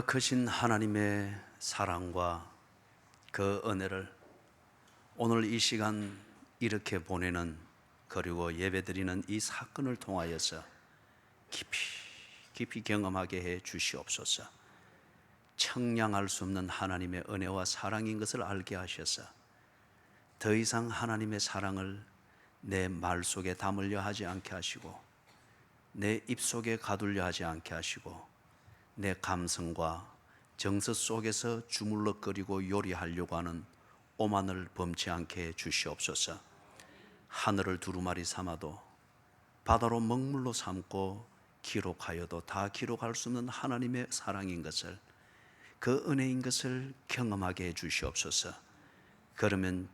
크신 하나님의 사랑과 그 은혜를 오늘 이 시간 이렇게 보내는, 그리고 예배드리는 이 사건을 통하여서 깊이 경험하게 해 주시옵소서. 청량할 수 없는 하나님의 은혜와 사랑인 것을 알게 하셔서 더 이상 하나님의 사랑을 내 말 속에 담으려 하지 않게 하시고, 내 입속에 가두려 하지 않게 하시고, 내 감성과 정서 속에서 주물럭거리고 요리하려고 하는 오만을 범치 않게 해 주시옵소서. 하늘을 두루마리 삼아도, 바다로 먹물로 삼고 기록하여도 다 기록할 수 없는 하나님의 사랑인 것을, 그 은혜인 것을 경험하게 해 주시옵소서. 그러면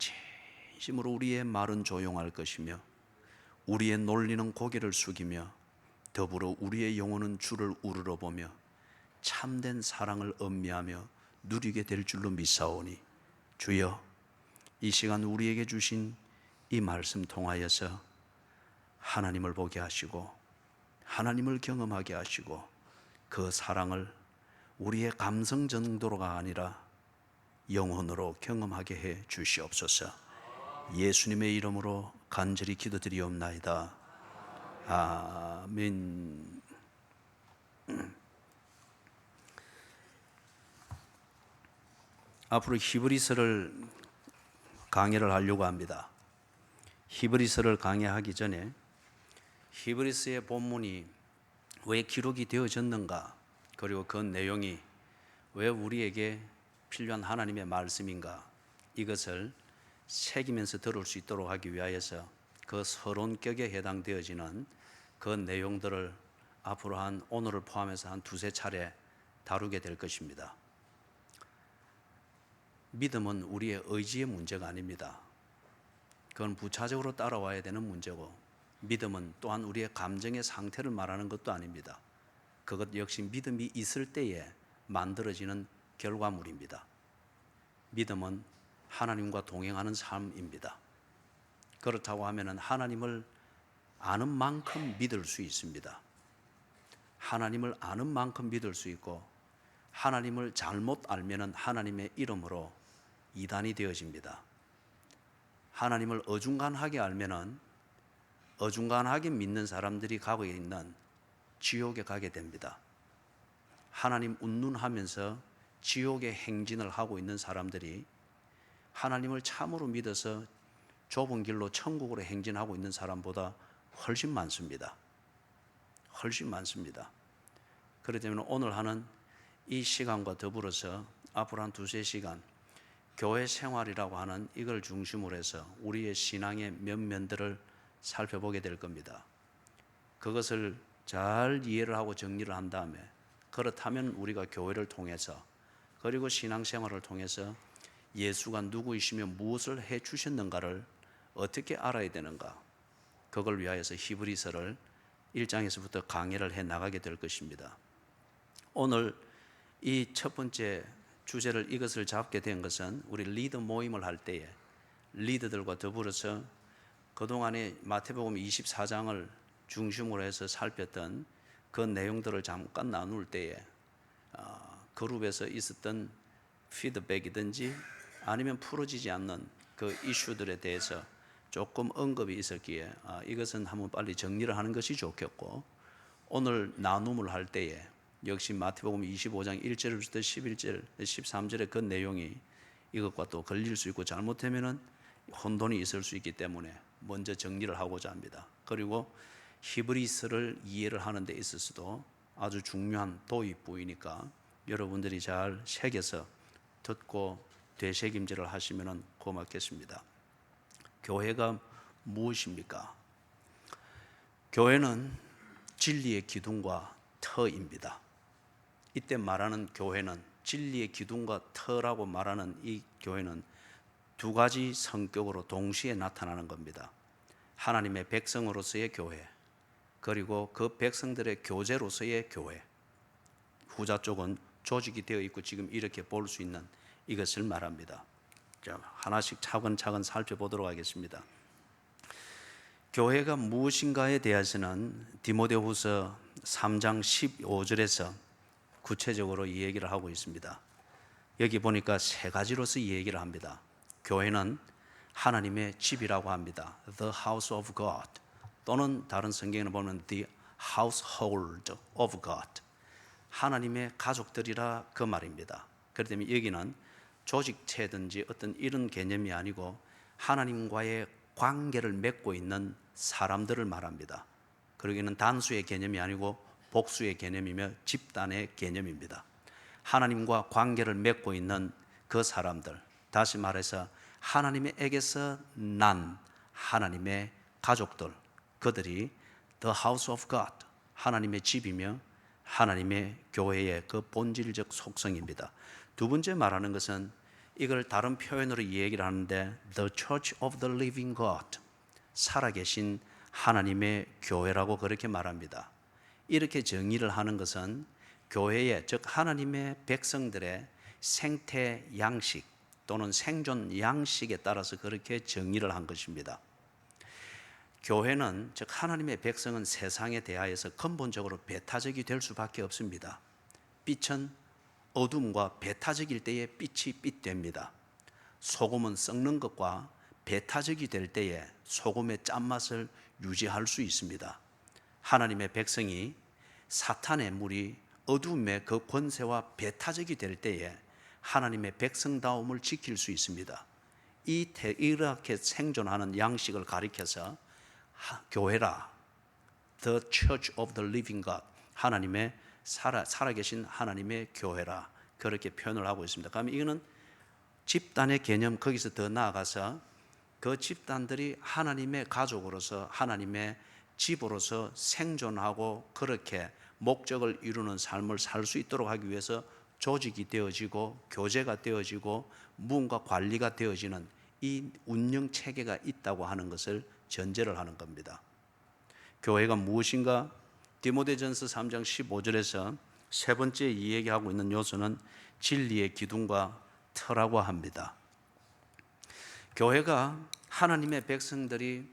진심으로 우리의 말은 조용할 것이며, 우리의 논리는 고개를 숙이며, 더불어 우리의 영혼은 주를 우러러보며 참된 사랑을 음미하며 누리게 될 줄로 믿사오니, 주여, 이 시간 우리에게 주신 이 말씀 통하여서 하나님을 보게 하시고, 하나님을 경험하게 하시고, 그 사랑을 우리의 감성 정도로가 아니라 영혼으로 경험하게 해 주시옵소서. 예수님의 이름으로 간절히 기도드리옵나이다. 아멘. 앞으로 히브리서를 강의를 하려고 합니다. 히브리서를 강의하기 전에 히브리서의 본문이 왜 기록이 되어졌는가, 그리고 그 내용이 왜 우리에게 필요한 하나님의 말씀인가, 이것을 새기면서 들을 수 있도록 하기 위하여서 그 서론격에 해당되어지는 그 내용들을 앞으로 오늘을 포함해서 한 두세 차례 다루게 될 것입니다. 믿음은 우리의 의지의 문제가 아닙니다. 그건 부차적으로 따라와야 되는 문제고, 믿음은 또한 우리의 감정의 상태를 말하는 것도 아닙니다. 그것 역시 믿음이 있을 때에 만들어지는 결과물입니다. 믿음은 하나님과 동행하는 삶입니다. 그렇다고 하면 하나님을 아는 만큼 믿을 수 있습니다. 하나님을 아는 만큼 믿을 수 있고, 하나님을 잘못 알면 하나님의 이름으로 이단이 되어집니다. 하나님을 어중간하게 알면 어중간하게 믿는 사람들이 가고 있는 지옥에 가게 됩니다. 하나님 운운하면서 지옥의 행진을 하고 있는 사람들이 하나님을 참으로 믿어서 좁은 길로 천국으로 행진하고 있는 사람보다 훨씬 많습니다. 훨씬 많습니다. 그렇기 때문에 오늘 하는 이 시간과 더불어서 앞으로 한 두세 시간 교회 생활이라고 하는 이걸 중심으로 해서 우리의 신앙의 면면들을 살펴보게 될 겁니다. 그것을 잘 이해를 하고 정리를 한 다음에, 그렇다면 우리가 교회를 통해서, 그리고 신앙생활을 통해서 예수가 누구이시며 무엇을 해 주셨는가를 어떻게 알아야 되는가, 그걸 위하여서 히브리서를 1장에서부터 강의를 해 나가게 될 것입니다. 오늘 이 첫 번째 주제를, 이것을 잡게 된 것은 우리 리더 모임을 할 때에 리더들과 더불어서 그동안에 마태복음 24장을 중심으로 해서 살폈던 그 내용들을 잠깐 나눌 때에 그룹에서 있었던 피드백이든지 아니면 풀어지지 않는 그 이슈들에 대해서 조금 언급이 있었기에 이것은 한번 빨리 정리를 하는 것이 좋겠고, 오늘 나눔을 할 때에 역시 마태복음 25장 1절부터 11절, 13절의 그 내용이 이것과 또 걸릴 수 있고, 잘못되면 혼돈이 있을 수 있기 때문에 먼저 정리를 하고자 합니다. 그리고 히브리서를 이해를 하는 데 있어서도 아주 중요한 도입부이니까 여러분들이 잘 새겨서 듣고 되새김질을 하시면 고맙겠습니다. 교회가 무엇입니까? 교회는 진리의 기둥과 터입니다. 이때 말하는 교회는, 진리의 기둥과 터라고 말하는 이 교회는 두 가지 성격으로 동시에 나타나는 겁니다. 하나님의 백성으로서의 교회, 그리고 그 백성들의 교제로서의 교회. 후자 쪽은 조직이 되어 있고 지금 이렇게 볼 수 있는 이것을 말합니다. 자, 하나씩 차근차근 살펴보도록 하겠습니다. 교회가 무엇인가에 대해서는 디모데후서 3장 15절에서 구체적으로 이 얘기를 하고 있습니다. 여기 보니까 세 가지로서 이 얘기를 합니다. 교회는 하나님의 집이라고 합니다. The house of God, 또는 다른 성경에는 보면 the household of God, 하나님의 가족들이라 그 말입니다. 그렇기 때문에 여기는 조직체든지 어떤 이런 개념이 아니고 하나님과의 관계를 맺고 있는 사람들을 말합니다. 그리고 이는 단수의 개념이 아니고 복수의 개념이며 집단의 개념입니다. 하나님과 관계를 맺고 있는 그 사람들, 다시 말해서 하나님에게서 난 하나님의 가족들, 그들이 The house of God, 하나님의 집이며 하나님의 교회의 그 본질적 속성입니다. 두 번째 말하는 것은 이걸 다른 표현으로 이 얘기를 하는데 The church of the living God, 살아계신 하나님의 교회라고 그렇게 말합니다. 이렇게 정의를 하는 것은 교회의, 즉 하나님의 백성들의 생태 양식 또는 생존 양식에 따라서 그렇게 정의를 한 것입니다. 교회는, 즉 하나님의 백성은 세상에 대하여서 근본적으로 배타적이 될 수밖에 없습니다. 빛은 어둠과 배타적일 때에 빛이 빛됩니다. 소금은 썩는 것과 배타적이 될 때에 소금의 짠맛을 유지할 수 있습니다. 하나님의 백성이 사탄의 물이 어둠의 그 권세와 배타적이 될 때에 하나님의 백성다움을 지킬 수 있습니다. 이렇게 생존하는 양식을 가리켜서 교회라, The Church of the Living God, 하나님의 살아계신 하나님의 교회라, 그렇게 표현을 하고 있습니다. 그러면 이거는 집단의 개념, 거기서 더 나아가서 그 집단들이 하나님의 가족으로서 하나님의 집으로서 생존하고 그렇게 목적을 이루는 삶을 살 수 있도록 하기 위해서 조직이 되어지고 교제가 되어지고 무언가 관리가 되어지는 이 운영 체계가 있다고 하는 것을 전제를 하는 겁니다. 교회가 무엇인가? 디모데전서 3장 15절에서 세 번째 이 얘기하고 있는 요소는 진리의 기둥과 터라고 합니다. 교회가 하나님의 백성들이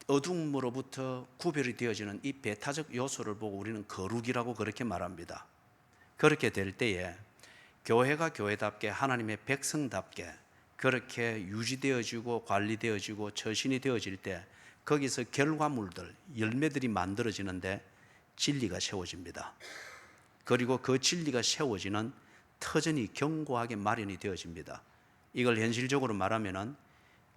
어둠으로부터 구별이 되어지는 이 배타적 요소를 보고 우리는 거룩이라고 그렇게 말합니다. 그렇게 될 때에 교회가 교회답게 하나님의 백성답게 그렇게 유지되어지고 관리되어지고 처신이 되어질 때 거기서 결과물들, 열매들이 만들어지는데 진리가 세워집니다. 그리고 그 진리가 세워지는 터전이 견고하게 마련이 되어집니다. 이걸 현실적으로 말하면은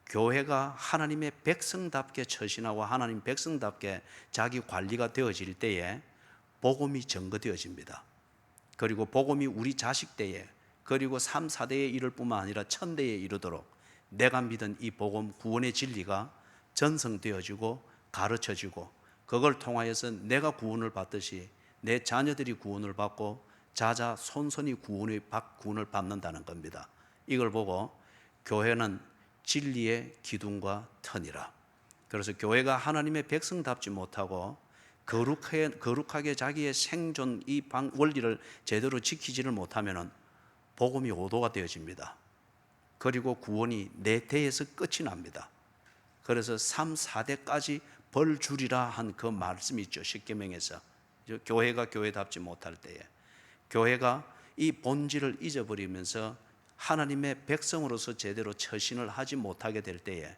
교회가 하나님의 백성답게 처신하고 하나님 백성답게 자기 관리가 되어질 때에 복음이 증거되어집니다. 그리고 복음이 우리 자식 때에 그리고 3, 4대에 이를 뿐만 아니라 1000대에 이르도록 내가 믿은 이 복음 구원의 진리가 전성되어지고 가르쳐지고 그걸 통하여서 내가 구원을 받듯이 내 자녀들이 구원을 받고 자자손손이 구원을 받는다는 겁니다. 이걸 보고 교회는 진리의 기둥과 터니라. 그래서 교회가 하나님의 백성답지 못하고 거룩하게 자기의 생존 이 원리를 제대로 지키지를 못하면 복음이 오도가 되어집니다. 그리고 구원이 내 대에서 끝이 납니다. 그래서 3, 4대까지 벌 주리라 한 그 말씀이 있죠. 십계명에서 교회가 교회답지 못할 때에 교회가 이 본질을 잊어버리면서 하나님의 백성으로서 제대로 처신을 하지 못하게 될 때에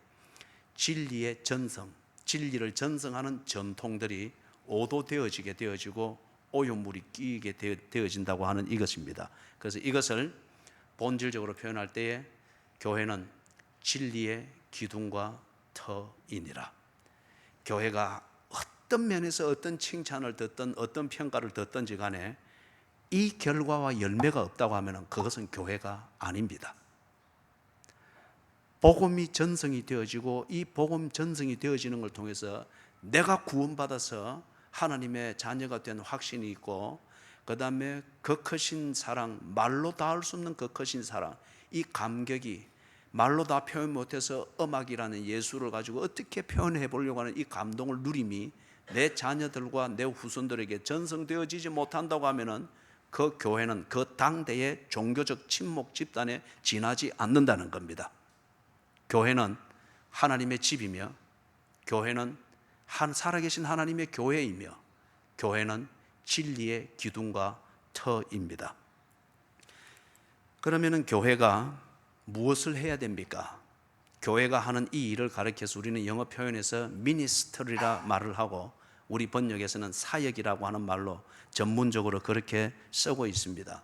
진리의 전성, 진리를 전성하는 전통들이 오도되어지게 되어지고 오염물이 끼게 되어진다고 하는 이것입니다. 그래서 이것을 본질적으로 표현할 때에 교회는 진리의 기둥과 터이니라. 교회가 어떤 면에서 어떤 칭찬을 듣든 어떤 평가를 듣든지 간에 이 결과와 열매가 없다고 하면 그것은 교회가 아닙니다. 복음이 전성이 되어지고 이 복음 전성이 되어지는 걸 통해서 내가 구원받아서 하나님의 자녀가 된 확신이 있고 그 다음에 그 크신 사랑, 말로 닿을 수 없는 그 크신 사랑, 이 감격이 말로 다 표현 못해서 음악이라는 예술을 가지고 어떻게 표현해 보려고 하는 이 감동을 누림이 내 자녀들과 내 후손들에게 전성되어지지 못한다고 하면은 그 교회는 그 당대의 종교적 침묵 집단에 지나지 않는다는 겁니다. 교회는 하나님의 집이며 교회는 살아계신 하나님의 교회이며 교회는 진리의 기둥과 터입니다. 그러면은 교회가 무엇을 해야 됩니까? 교회가 하는 이 일을 가리켜서 우리는 영어 표현에서 미니스터리라 말을 하고 우리 번역에서는 사역이라고 하는 말로 전문적으로 그렇게 쓰고 있습니다.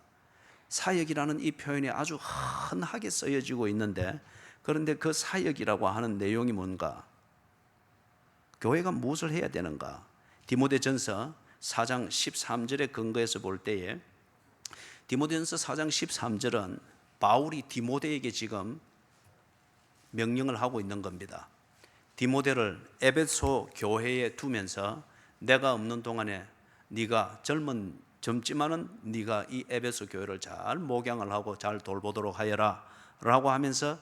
사역이라는 이 표현이 아주 흔하게 쓰여지고 있는데, 그런데 그 사역이라고 하는 내용이 뭔가? 교회가 무엇을 해야 되는가? 디모데전서 4장 13절에 근거해서 볼 때에, 디모데전서 4장 13절은 바울이 디모데에게 지금 명령을 하고 있는 겁니다. 디모데를 에베소 교회에 두면서 내가 없는 동안에 네가 젊지만은 네가 이 에베소 교회를 잘 목양을 하고 잘 돌보도록 하여라 라고 하면서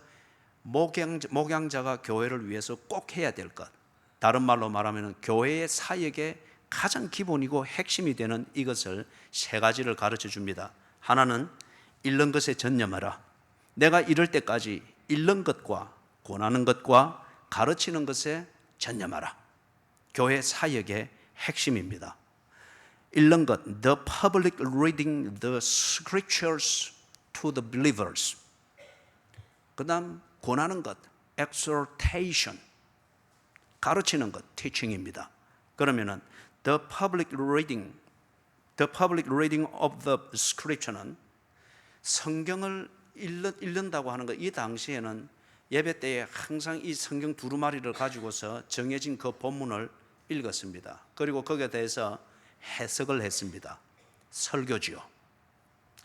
목양자가 교회를 위해서 꼭 해야 될 것, 다른 말로 말하면 교회의 사역의 가장 기본이고 핵심이 되는 이것을 세 가지를 가르쳐 줍니다. 하나는 잃는 것에 전념하라. 내가 이럴 때까지 잃는 것과 권하는 것과 가르치는 것에 전념하라. 교회 사역의 핵심입니다. 잃는 것, the public reading the scriptures to the believers. 그 다음 권하는 것, exhortation. 가르치는 것, teaching입니다. 그러면은 the public reading of the scripture는 성경을 읽는다고 하는 것. 이 당시에는 예배 때에 항상 이 성경 두루마리를 가지고서 정해진 그 본문을 읽었습니다. 그리고 거기에 대해서 해석을 했습니다. 설교지요.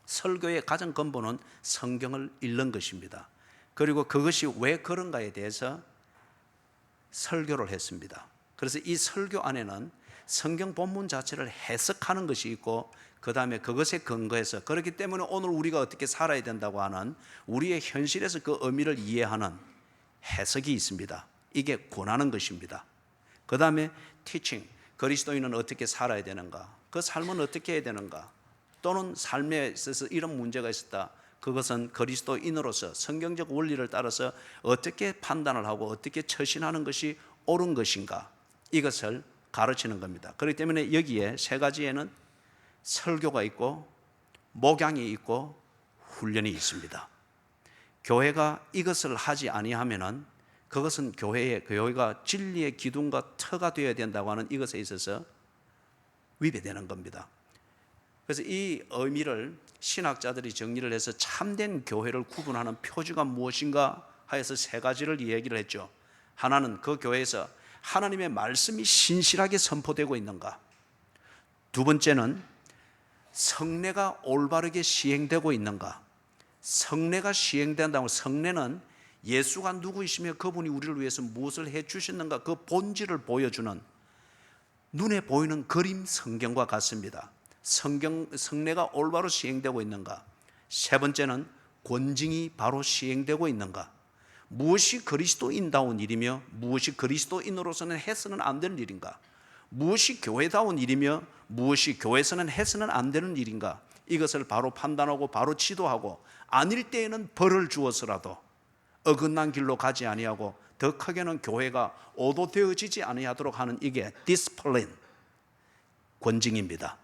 설교의 가장 근본은 성경을 읽는 것입니다. 그리고 그것이 왜 그런가에 대해서 설교를 했습니다. 그래서 이 설교 안에는 성경 본문 자체를 해석하는 것이 있고, 그 다음에 그것에 근거해서, 그렇기 때문에 오늘 우리가 어떻게 살아야 된다고 하는 우리의 현실에서 그 의미를 이해하는 해석이 있습니다. 이게 권하는 것입니다. 그 다음에 teaching, 그리스도인은 어떻게 살아야 되는가, 그 삶은 어떻게 해야 되는가, 또는 삶에 있어서 이런 문제가 있었다, 그것은 그리스도인으로서 성경적 원리를 따라서 어떻게 판단을 하고 어떻게 처신하는 것이 옳은 것인가, 이것을 가르치는 겁니다. 그렇기 때문에 여기에 세 가지에는 설교가 있고 목양이 있고 훈련이 있습니다. 교회가 이것을 하지 아니하면은 그것은 교회가 진리의 기둥과 터가 되어야 된다고 하는 이것에 있어서 위배되는 겁니다. 그래서 이 의미를 신학자들이 정리를 해서 참된 교회를 구분하는 표지가 무엇인가 하여서 세 가지를 얘기를 했죠. 하나는 그 교회에서 하나님의 말씀이 신실하게 선포되고 있는가. 두 번째는 성례가 올바르게 시행되고 있는가. 성례가 시행된다고, 성례는 예수가 누구이시며 그분이 우리를 위해서 무엇을 해 주셨는가, 그 본질을 보여주는 눈에 보이는 그림 성경과 같습니다. 성례가 올바로 시행되고 있는가. 세 번째는 권징이 바로 시행되고 있는가. 무엇이 그리스도인다운 일이며 무엇이 그리스도인으로서는 해서는 안 되는 일인가, 무엇이 교회다운 일이며 무엇이 교회에서는 해서는 안 되는 일인가, 이것을 바로 판단하고 바로 지도하고, 아닐 때에는 벌을 주어서라도 어긋난 길로 가지 아니하고 더 크게는 교회가 오도되어지지 아니하도록 하는, 이게 디스플린, 권징입니다.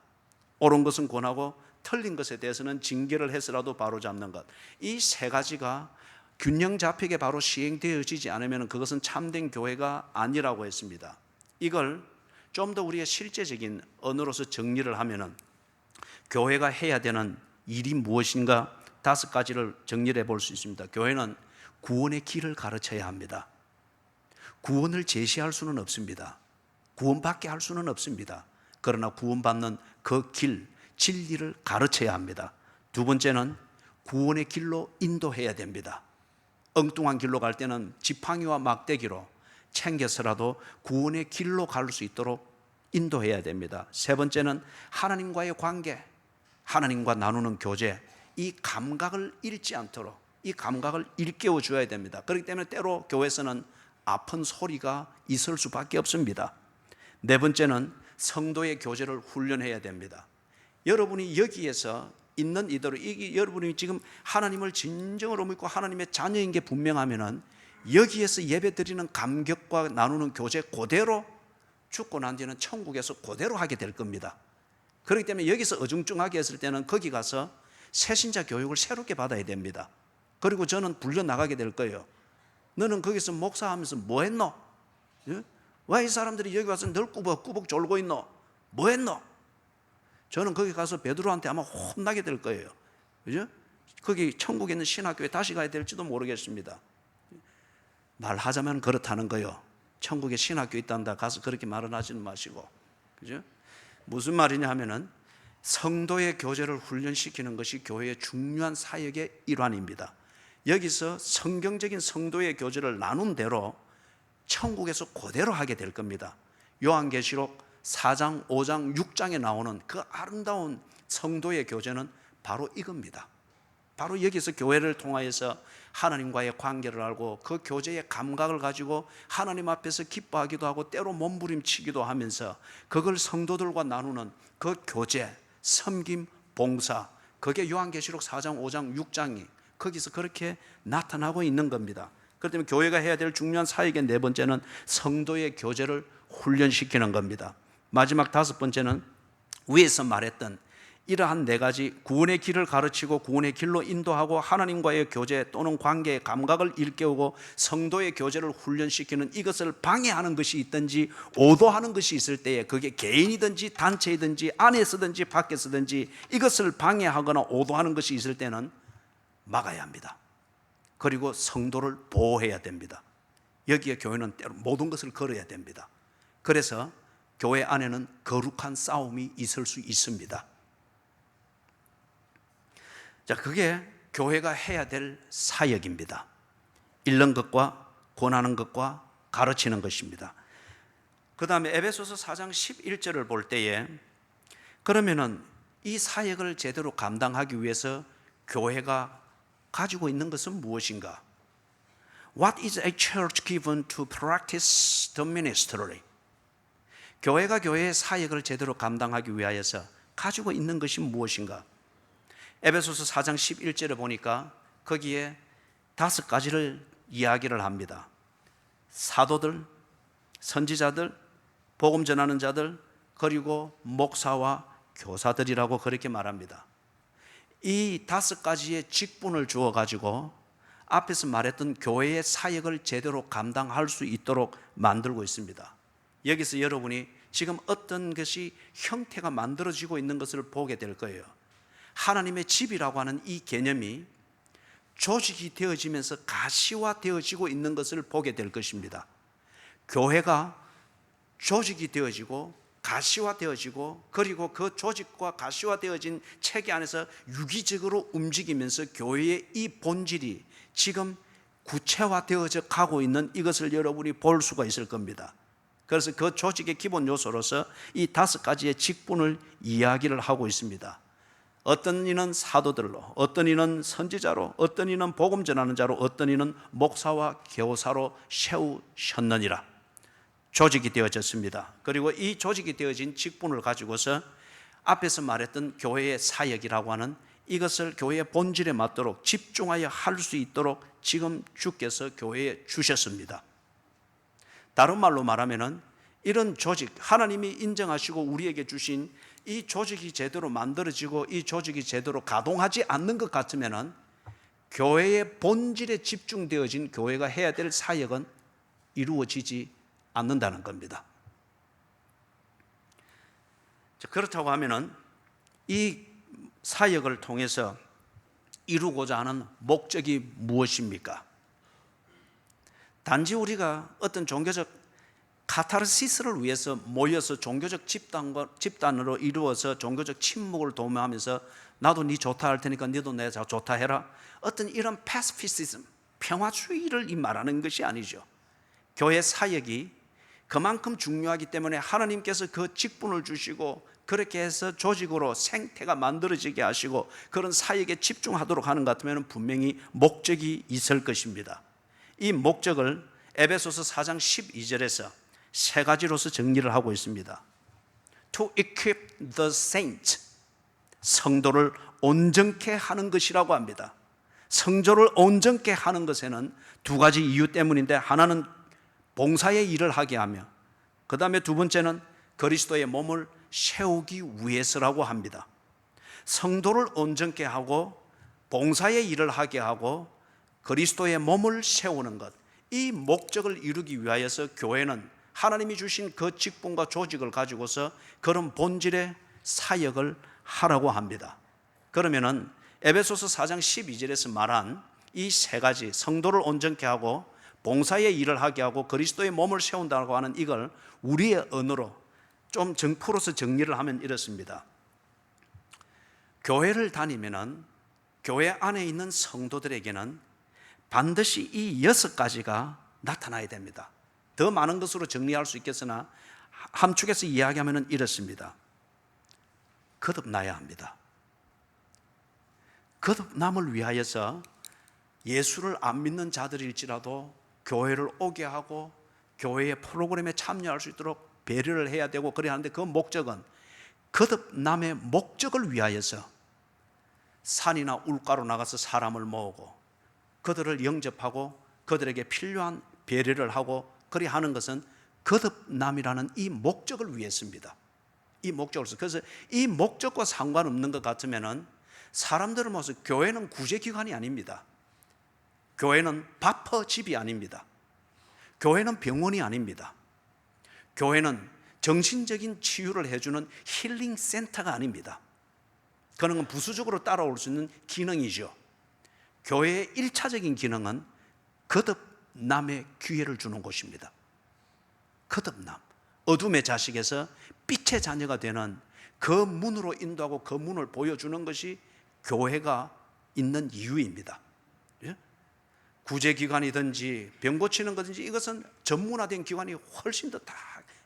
옳은 것은 권하고 틀린 것에 대해서는 징계를 해서라도 바로 잡는 것. 이 세 가지가 균형 잡히게 바로 시행되어지지 않으면 그것은 참된 교회가 아니라고 했습니다. 이걸 좀 더 우리의 실제적인 언어로서 정리를 하면은 교회가 해야 되는 일이 무엇인가 5가지를 정리를 해볼 수 있습니다. 교회는 구원의 길을 가르쳐야 합니다. 구원을 제시할 수는 없습니다. 구원받게 할 수는 없습니다. 그러나 구원받는 그 길, 진리를 가르쳐야 합니다. 두 번째는 구원의 길로 인도해야 됩니다. 엉뚱한 길로 갈 때는 지팡이와 막대기로 챙겨서라도 구원의 길로 갈 수 있도록 인도해야 됩니다. 세 번째는 하나님과의 관계, 하나님과 나누는 교제, 이 감각을 잃지 않도록 이 감각을 일깨워 줘야 됩니다. 그렇기 때문에 때로 교회에서는 아픈 소리가 있을 수밖에 없습니다. 네 번째는 성도의 교제를 훈련해야 됩니다. 여러분이 여기에서 있는 이대로, 여러분이 지금 하나님을 진정으로 믿고 하나님의 자녀인 게 분명하면은 여기에서 예배 드리는 감격과 나누는 교제 그대로 죽고 난 뒤에는 천국에서 그대로 하게 될 겁니다. 그렇기 때문에 여기서 어중쩡하게 했을 때는 거기 가서 새신자 교육을 새롭게 받아야 됩니다. 그리고 저는 불려나가게 될 거예요. 너는 거기서 목사하면서 뭐 했노? 예? 왜 이 사람들이 여기 와서 늘 꾸벅꾸벅 졸고 있노? 뭐 했노? 저는 거기 가서 베드로한테 아마 혼나게 될 거예요. 그죠? 거기 천국에 있는 신학교에 다시 가야 될지도 모르겠습니다. 말하자면 그렇다는 거요. 천국에 신학교 있단다 가서 그렇게 말은 하지는 마시고. 그죠? 무슨 말이냐 하면은 성도의 교제를 훈련시키는 것이 교회의 중요한 사역의 일환입니다. 여기서 성경적인 성도의 교제를 나눈 대로 천국에서 그대로 하게 될 겁니다. 요한계시록 4장, 5장, 6장에 나오는 그 아름다운 성도의 교제는 바로 이겁니다. 바로 여기서 교회를 통하여서 하나님과의 관계를 알고 그 교제의 감각을 가지고 하나님 앞에서 기뻐하기도 하고 때로 몸부림치기도 하면서 그걸 성도들과 나누는 그 교제, 섬김, 봉사, 그게 요한계시록 4장, 5장, 6장이 거기서 그렇게 나타나고 있는 겁니다. 그렇기 때문에 교회가 해야 될 중요한 사역의 네 번째는 성도의 교제를 훈련시키는 겁니다. 마지막 다섯 번째는 위에서 말했던 이러한 네 가지 구원의 길을 가르치고 구원의 길로 인도하고 하나님과의 교제 또는 관계의 감각을 일깨우고 성도의 교제를 훈련시키는 이것을 방해하는 것이 있든지 오도하는 것이 있을 때에 그게 개인이든지 단체이든지 안에서든지 밖에서든지 이것을 방해하거나 오도하는 것이 있을 때는 막아야 합니다. 그리고 성도를 보호해야 됩니다. 여기에 교회는 때로 모든 것을 걸어야 됩니다. 그래서 교회 안에는 거룩한 싸움이 있을 수 있습니다. 자, 그게 교회가 해야 될 사역입니다. 읽는 것과 권하는 것과 가르치는 것입니다. 그 다음에 에베소서 4장 11절을 볼 때에 그러면은 이 사역을 제대로 감당하기 위해서 교회가 가지고 있는 것은 무엇인가? What is a church given to practice the ministry? 교회가 교회의 사역을 제대로 감당하기 위하여서 가지고 있는 것이 무엇인가? 에베소서 4장 11절에 보니까 거기에 다섯 가지를 이야기를 합니다. 사도들, 선지자들, 복음 전하는 자들, 그리고 목사와 교사들이라고 그렇게 말합니다. 이 다섯 가지의 직분을 주어 가지고 앞에서 말했던 교회의 사역을 제대로 감당할 수 있도록 만들고 있습니다. 여기서 여러분이 지금 어떤 것이 형태가 만들어지고 있는 것을 보게 될 거예요. 하나님의 집이라고 하는 이 개념이 조직이 되어지면서 가시화되어지고 있는 것을 보게 될 것입니다. 교회가 조직이 되어지고 가시화되어지고 그리고 그 조직과 가시화되어진 체계 안에서 유기적으로 움직이면서 교회의 이 본질이 지금 구체화되어져 가고 있는 이것을 여러분이 볼 수가 있을 겁니다. 그래서 그 조직의 기본 요소로서 이 다섯 가지의 직분을 이야기를 하고 있습니다. 어떤 이는 사도들로, 어떤 이는 선지자로, 어떤 이는 복음 전하는 자로, 어떤 이는 목사와 교사로 세우셨느니라. 조직이 되어졌습니다. 그리고 이 조직이 되어진 직분을 가지고서 앞에서 말했던 교회의 사역이라고 하는 이것을 교회의 본질에 맞도록 집중하여 할 수 있도록 지금 주께서 교회에 주셨습니다. 다른 말로 말하면은 이런 조직, 하나님이 인정하시고 우리에게 주신 이 조직이 제대로 만들어지고 이 조직이 제대로 가동하지 않는 것 같으면은 교회의 본질에 집중되어진 교회가 해야 될 사역은 이루어지지 않는다는 겁니다. 그렇다고 하면은 이 사역을 통해서 이루고자 하는 목적이 무엇입니까? 단지 우리가 어떤 종교적 카타르시스를 위해서 모여서 종교적 집단으로 이루어서 종교적 침묵을 도모하면서 나도 네 좋다 할 테니까 너도 내 좋다 해라. 어떤 이런 패시피시즘, 평화주의를 말하는 것이 아니죠. 교회 사역이 그만큼 중요하기 때문에 하나님께서 그 직분을 주시고 그렇게 해서 조직으로 생태가 만들어지게 하시고 그런 사역에 집중하도록 하는 것 같으면 분명히 목적이 있을 것입니다. 이 목적을 에베소서 4장 12절에서 세 가지로서 정리를 하고 있습니다. To equip the saints, 성도를 온전케 하는 것이라고 합니다. 성도를 온전케 하는 것에는 두 가지 이유 때문인데, 하나는 봉사의 일을 하게 하며, 그 다음에 두 번째는 그리스도의 몸을 세우기 위해서라고 합니다. 성도를 온전케 하고 봉사의 일을 하게 하고 그리스도의 몸을 세우는 것, 이 목적을 이루기 위하여서 교회는 하나님이 주신 그 직분과 조직을 가지고서 그런 본질의 사역을 하라고 합니다. 그러면은 에베소서 4장 12절에서 말한 이 세 가지, 성도를 온전케 하고 봉사의 일을 하게 하고 그리스도의 몸을 세운다고 하는 이걸 우리의 언어로 좀 풀어서 정리를 하면 이렇습니다. 교회를 다니면은 교회 안에 있는 성도들에게는 반드시 이 6가지가 나타나야 됩니다. 더 많은 것으로 정리할 수 있겠으나 함축해서 이야기하면 이렇습니다. 거듭나야 합니다. 거듭남을 위하여서 예수를 안 믿는 자들일지라도 교회를 오게 하고 교회의 프로그램에 참여할 수 있도록 배려를 해야 되고 그래야 하는데, 그 목적은 거듭남의 목적을 위하여서 산이나 울가로 나가서 사람을 모으고 그들을 영접하고 그들에게 필요한 배려를 하고 그리 하는 것은 거듭남이라는 이 목적을 위해서입니다. 이 목적으로서. 그래서 이 목적과 상관없는 것 같으면은 사람들을 모아서 교회는 구제기관이 아닙니다. 교회는 바퍼집이 아닙니다. 교회는 병원이 아닙니다. 교회는 정신적인 치유를 해주는 힐링 센터가 아닙니다. 그런 건 부수적으로 따라올 수 있는 기능이죠. 교회의 1차적인 기능은 거듭남의 기회를 주는 곳입니다. 거듭남, 어둠의 자식에서 빛의 자녀가 되는 그 문으로 인도하고 그 문을 보여주는 것이 교회가 있는 이유입니다. 구제기관이든지 병 고치는 것든지 이것은 전문화된 기관이 훨씬 더 다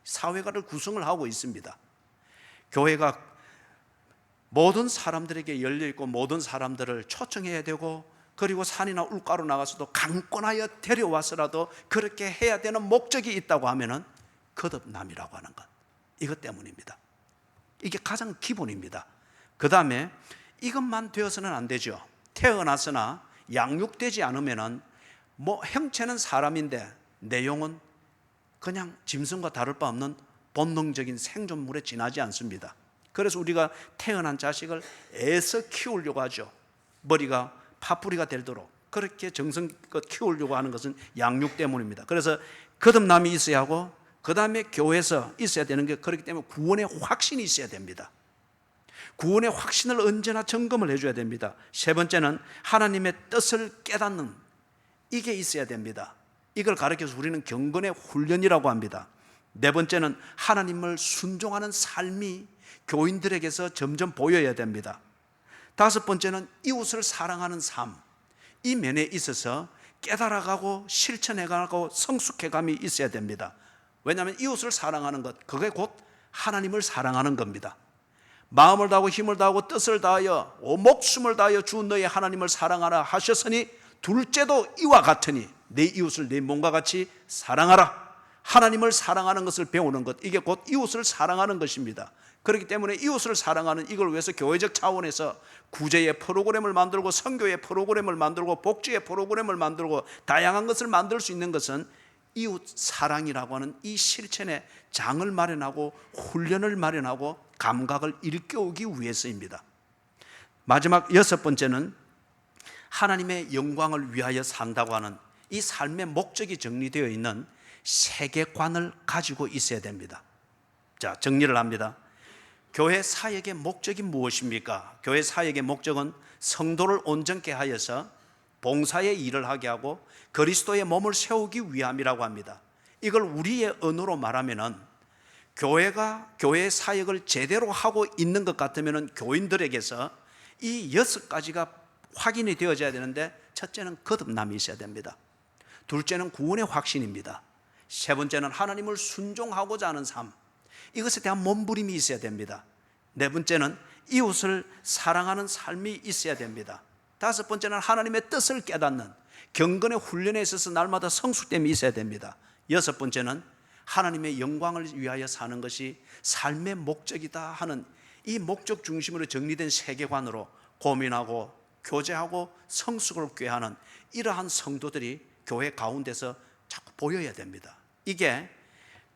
사회가를 구성을 하고 있습니다. 교회가 모든 사람들에게 열려있고 모든 사람들을 초청해야 되고, 그리고 산이나 울가로 나가서도 강권하여 데려와서라도 그렇게 해야 되는 목적이 있다고 하면은 거듭남이라고 하는 것, 이것 때문입니다. 이게 가장 기본입니다. 그 다음에 이것만 되어서는 안 되죠. 태어나서나 양육되지 않으면은 형체는 사람인데 내용은 그냥 짐승과 다를 바 없는 본능적인 생존물에 지나지 않습니다. 그래서 우리가 태어난 자식을 애써 키우려고 하죠. 머리가 파뿌리가 되도록 그렇게 정성껏 키우려고 하는 것은 양육 때문입니다. 그래서 거듭남이 있어야 하고, 그 다음에 교회에서 있어야 되는 게, 그렇기 때문에 구원의 확신이 있어야 됩니다. 구원의 확신을 언제나 점검을 해줘야 됩니다. 세 번째는 하나님의 뜻을 깨닫는, 이게 있어야 됩니다. 이걸 가르쳐서 우리는 경건의 훈련이라고 합니다. 네 번째는 하나님을 순종하는 삶이 교인들에게서 점점 보여야 됩니다. 다섯 번째는 이웃을 사랑하는 삶, 이 면에 있어서 깨달아가고 실천해가고 성숙해감이 있어야 됩니다. 왜냐하면 이웃을 사랑하는 것, 그게 곧 하나님을 사랑하는 겁니다. 마음을 다하고 힘을 다하고 뜻을 다하여 목숨을 다하여 주 너의 하나님을 사랑하라 하셨으니 둘째도 이와 같으니 내 이웃을 내 몸과 같이 사랑하라. 하나님을 사랑하는 것을 배우는 것, 이게 곧 이웃을 사랑하는 것입니다. 그렇기 때문에 이웃을 사랑하는 이걸 위해서 교회적 차원에서 구제의 프로그램을 만들고 선교의 프로그램을 만들고 복지의 프로그램을 만들고 다양한 것을 만들 수 있는 것은 이웃 사랑이라고 하는 이 실천의 장을 마련하고 훈련을 마련하고 감각을 일깨우기 위해서입니다. 마지막 여섯 번째는 하나님의 영광을 위하여 산다고 하는 이 삶의 목적이 정리되어 있는 세계관을 가지고 있어야 됩니다. 자, 정리를 합니다. 교회 사역의 목적이 무엇입니까? 교회 사역의 목적은 성도를 온전케 하여서 봉사의 일을 하게 하고 그리스도의 몸을 세우기 위함이라고 합니다. 이걸 우리의 언어로 말하면은 교회가 교회의 사역을 제대로 하고 있는 것 같으면은 교인들에게서 이 6가지가 확인이 되어져야 되는데, 첫째는 거듭남이 있어야 됩니다. 둘째는 구원의 확신입니다. 세 번째는 하나님을 순종하고자 하는 삶, 이것에 대한 몸부림이 있어야 됩니다. 네 번째는 이웃을 사랑하는 삶이 있어야 됩니다. 다섯 번째는 하나님의 뜻을 깨닫는 경건의 훈련에 있어서 날마다 성숙됨이 있어야 됩니다. 여섯 번째는 하나님의 영광을 위하여 사는 것이 삶의 목적이다 하는 이 목적 중심으로 정리된 세계관으로 고민하고 교제하고 성숙을 꾀하는 이러한 성도들이 교회 가운데서 자꾸 보여야 됩니다. 이게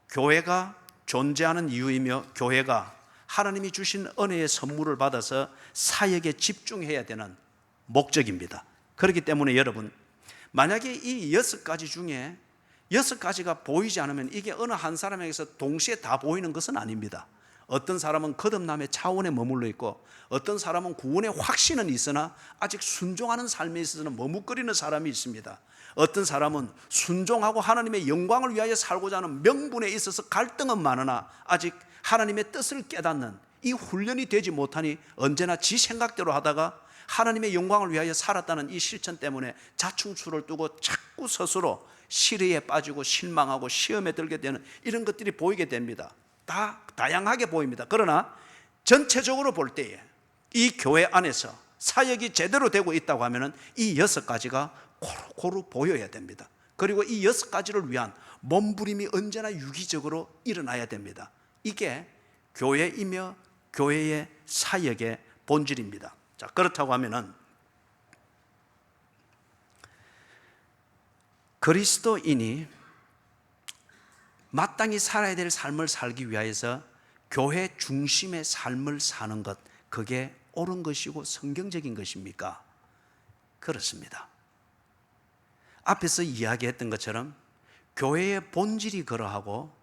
교회가 존재하는 이유이며 교회가 하나님이 주신 은혜의 선물을 받아서 사역에 집중해야 되는 목적입니다. 그렇기 때문에 여러분, 만약에 이 6가지 중에 6가지가 보이지 않으면 이게 어느 한 사람에게서 동시에 다 보이는 것은 아닙니다. 어떤 사람은 거듭남의 차원에 머물러 있고, 어떤 사람은 구원의 확신은 있으나 아직 순종하는 삶에 있어서는 머뭇거리는 사람이 있습니다. 어떤 사람은 순종하고 하나님의 영광을 위하여 살고자 하는 명분에 있어서 갈등은 많으나 아직 하나님의 뜻을 깨닫는 이 훈련이 되지 못하니 언제나 지 생각대로 하다가 하나님의 영광을 위하여 살았다는 이 실천 때문에 자충수를 두고 자꾸 스스로 시리에 빠지고 실망하고 시험에 들게 되는 이런 것들이 보이게 됩니다. 다 다양하게 보입니다. 그러나 전체적으로 볼 때에 이 교회 안에서 사역이 제대로 되고 있다고 하면 이 6가지가 고루 보여야 됩니다. 그리고 이 6가지를 위한 몸부림이 언제나 유기적으로 일어나야 됩니다. 이게 교회이며 교회의 사역의 본질입니다. 자, 그렇다고 하면은 그리스도인이 마땅히 살아야 될 삶을 살기 위해서 교회 중심의 삶을 사는 것, 그게 옳은 것이고 성경적인 것입니까? 그렇습니다. 앞에서 이야기했던 것처럼 교회의 본질이 그러하고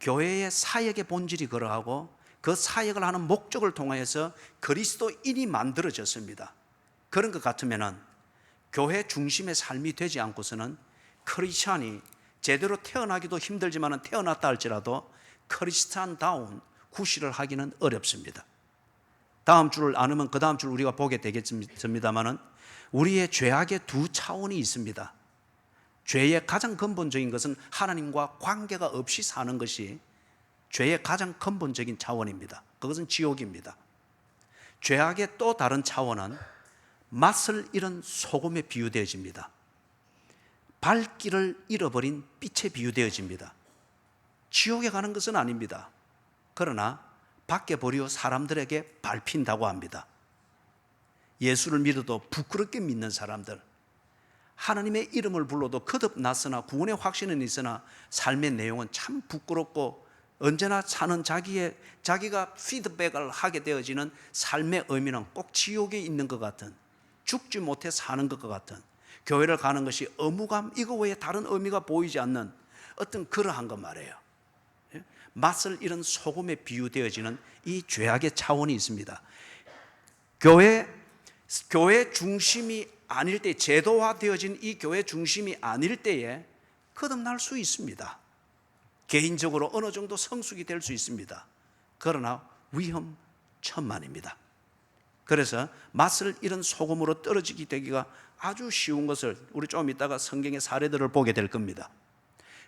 교회의 사역의 본질이 그러하고 그 사역을 하는 목적을 통하여서 그리스도인이 만들어졌습니다. 그런 것 같으면 교회 중심의 삶이 되지 않고서는 크리스찬이 제대로 태어나기도 힘들지만 태어났다 할지라도 크리스찬다운 구실을 하기는 어렵습니다. 다음 주를 나누면 그 다음 주를 우리가 보게 되겠습니다만 우리의 죄악의 두 차원이 있습니다. 죄의 가장 근본적인 것은 하나님과 관계가 없이 사는 것이 죄의 가장 근본적인 차원입니다. 그것은 지옥입니다. 죄악의 또 다른 차원은 맛을 잃은 소금에 비유되어집니다. 발길을 잃어버린 빛에 비유되어집니다. 지옥에 가는 것은 아닙니다. 그러나 밖에 보려 사람들에게 밟힌다고 합니다. 예수를 믿어도 부끄럽게 믿는 사람들, 하나님의 이름을 불러도 거듭났으나 구원의 확신은 있으나 삶의 내용은 참 부끄럽고 언제나 사는 자기가 피드백을 하게 되어지는 삶의 의미는 꼭 지옥에 있는 것 같은, 죽지 못해 사는 것 같은, 교회를 가는 것이 의무감 이거 외에 다른 의미가 보이지 않는 어떤 그러한 것 말이에요. 맛을 잃은 소금에 비유되어지는 이 죄악의 차원이 있습니다. 교회 중심이 아닐 때, 제도화되어진 이 교회 중심이 아닐 때에 거듭날 수 있습니다. 개인적으로 어느 정도 성숙이 될 수 있습니다. 그러나 위험천만입니다. 그래서 맛을 잃은 소금으로 떨어지게 되기가 아주 쉬운 것을 우리 좀 이따가 성경의 사례들을 보게 될 겁니다.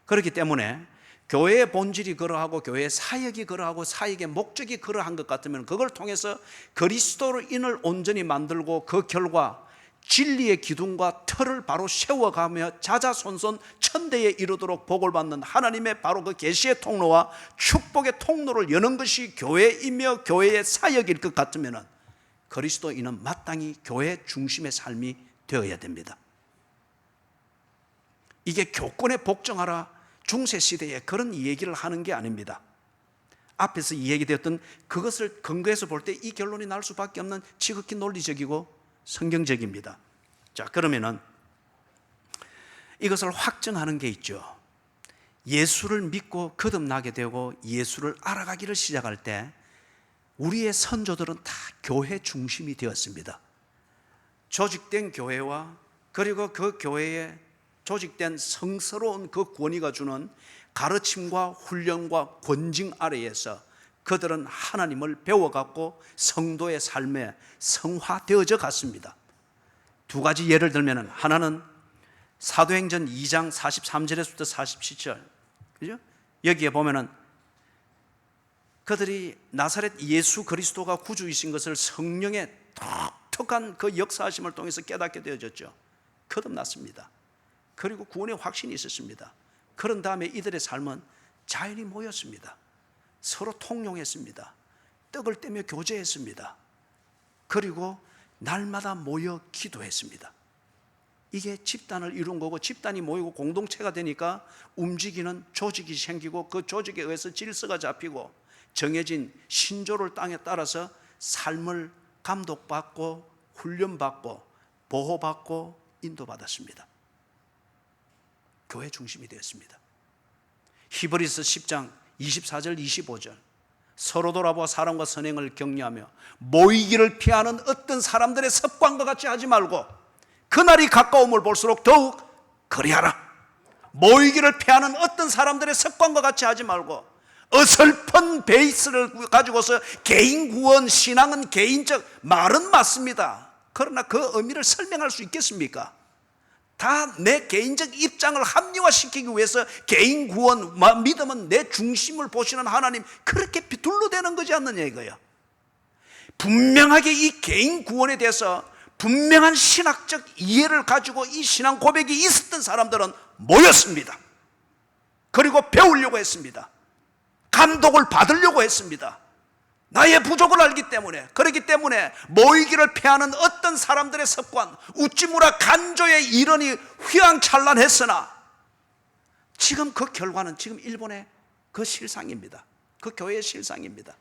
그렇기 때문에 교회의 본질이 그러하고 교회의 사역이 그러하고 사역의 목적이 그러한 것 같으면 그걸 통해서 그리스도인을 온전히 만들고 그 결과 진리의 기둥과 틀을 바로 세워가며 자자손손 천대에 이르도록 복을 받는 하나님의 바로 그 계시의 통로와 축복의 통로를 여는 것이 교회이며 교회의 사역일 것 같으면 그리스도인은 마땅히 교회 중심의 삶이 되어야 됩니다. 이게 교권에 복종하라 중세시대에 그런 얘기를 하는 게 아닙니다. 앞에서 이야기되었던 그것을 근거해서 볼 때 이 결론이 날 수밖에 없는 지극히 논리적이고 성경적입니다. 자, 그러면은 이것을 확증하는 게 있죠. 예수를 믿고 거듭나게 되고 예수를 알아가기를 시작할 때 우리의 선조들은 다 교회 중심이 되었습니다. 조직된 교회와 그리고 그 교회에 조직된 성스러운 그 권위가 주는 가르침과 훈련과 권징 아래에서 그들은 하나님을 배워갖고 성도의 삶에 성화되어져 갔습니다. 두 가지 예를 들면 하나는 사도행전 2장 43절에서부터 47절, 그죠? 여기에 보면은 그들이 나사렛 예수 그리스도가 구주이신 것을 성령의 독특한 그 역사하심을 통해서 깨닫게 되어졌죠. 거듭났습니다. 그리고 구원의 확신이 있었습니다. 그런 다음에 이들의 삶은 자연히 모였습니다. 서로 통용했습니다. 떡을 떼며 교제했습니다. 그리고 날마다 모여 기도했습니다. 이게 집단을 이룬 거고, 집단이 모이고 공동체가 되니까 움직이는 조직이 생기고 그 조직에 의해서 질서가 잡히고 정해진 신조를 땅에 따라서 삶을 감독받고 훈련받고 보호받고 인도받았습니다. 교회 중심이 되었습니다. 히브리서 10장 24절 25절 서로 돌아보아 사랑과 선행을 격려하며 모이기를 피하는 어떤 사람들의 습관과 같이 하지 말고 그날이 가까움을 볼수록 더욱 그리하라. 모이기를 피하는 어떤 사람들의 습관과 같이 하지 말고 어설픈 베이스를 가지고서 개인 구원, 신앙은 개인적, 말은 맞습니다. 그러나 그 의미를 설명할 수 있겠습니까? 다 내 개인적 입장을 합리화시키기 위해서 개인 구원, 믿음은 내 중심을 보시는 하나님, 그렇게 둘러대는 거지 않느냐 이거예요. 분명하게 이 개인 구원에 대해서 분명한 신학적 이해를 가지고 이 신앙 고백이 있었던 사람들은 모였습니다. 그리고 배우려고 했습니다. 감독을 받으려고 했습니다. 나의 부족을 알기 때문에. 그렇기 때문에 모이기를 피하는 어떤 사람들의 습관, 우찌무라 간조의 일원이 휘황찬란했으나 지금 그 결과는 지금 일본의 그 실상입니다. 그 교회의 실상입니다.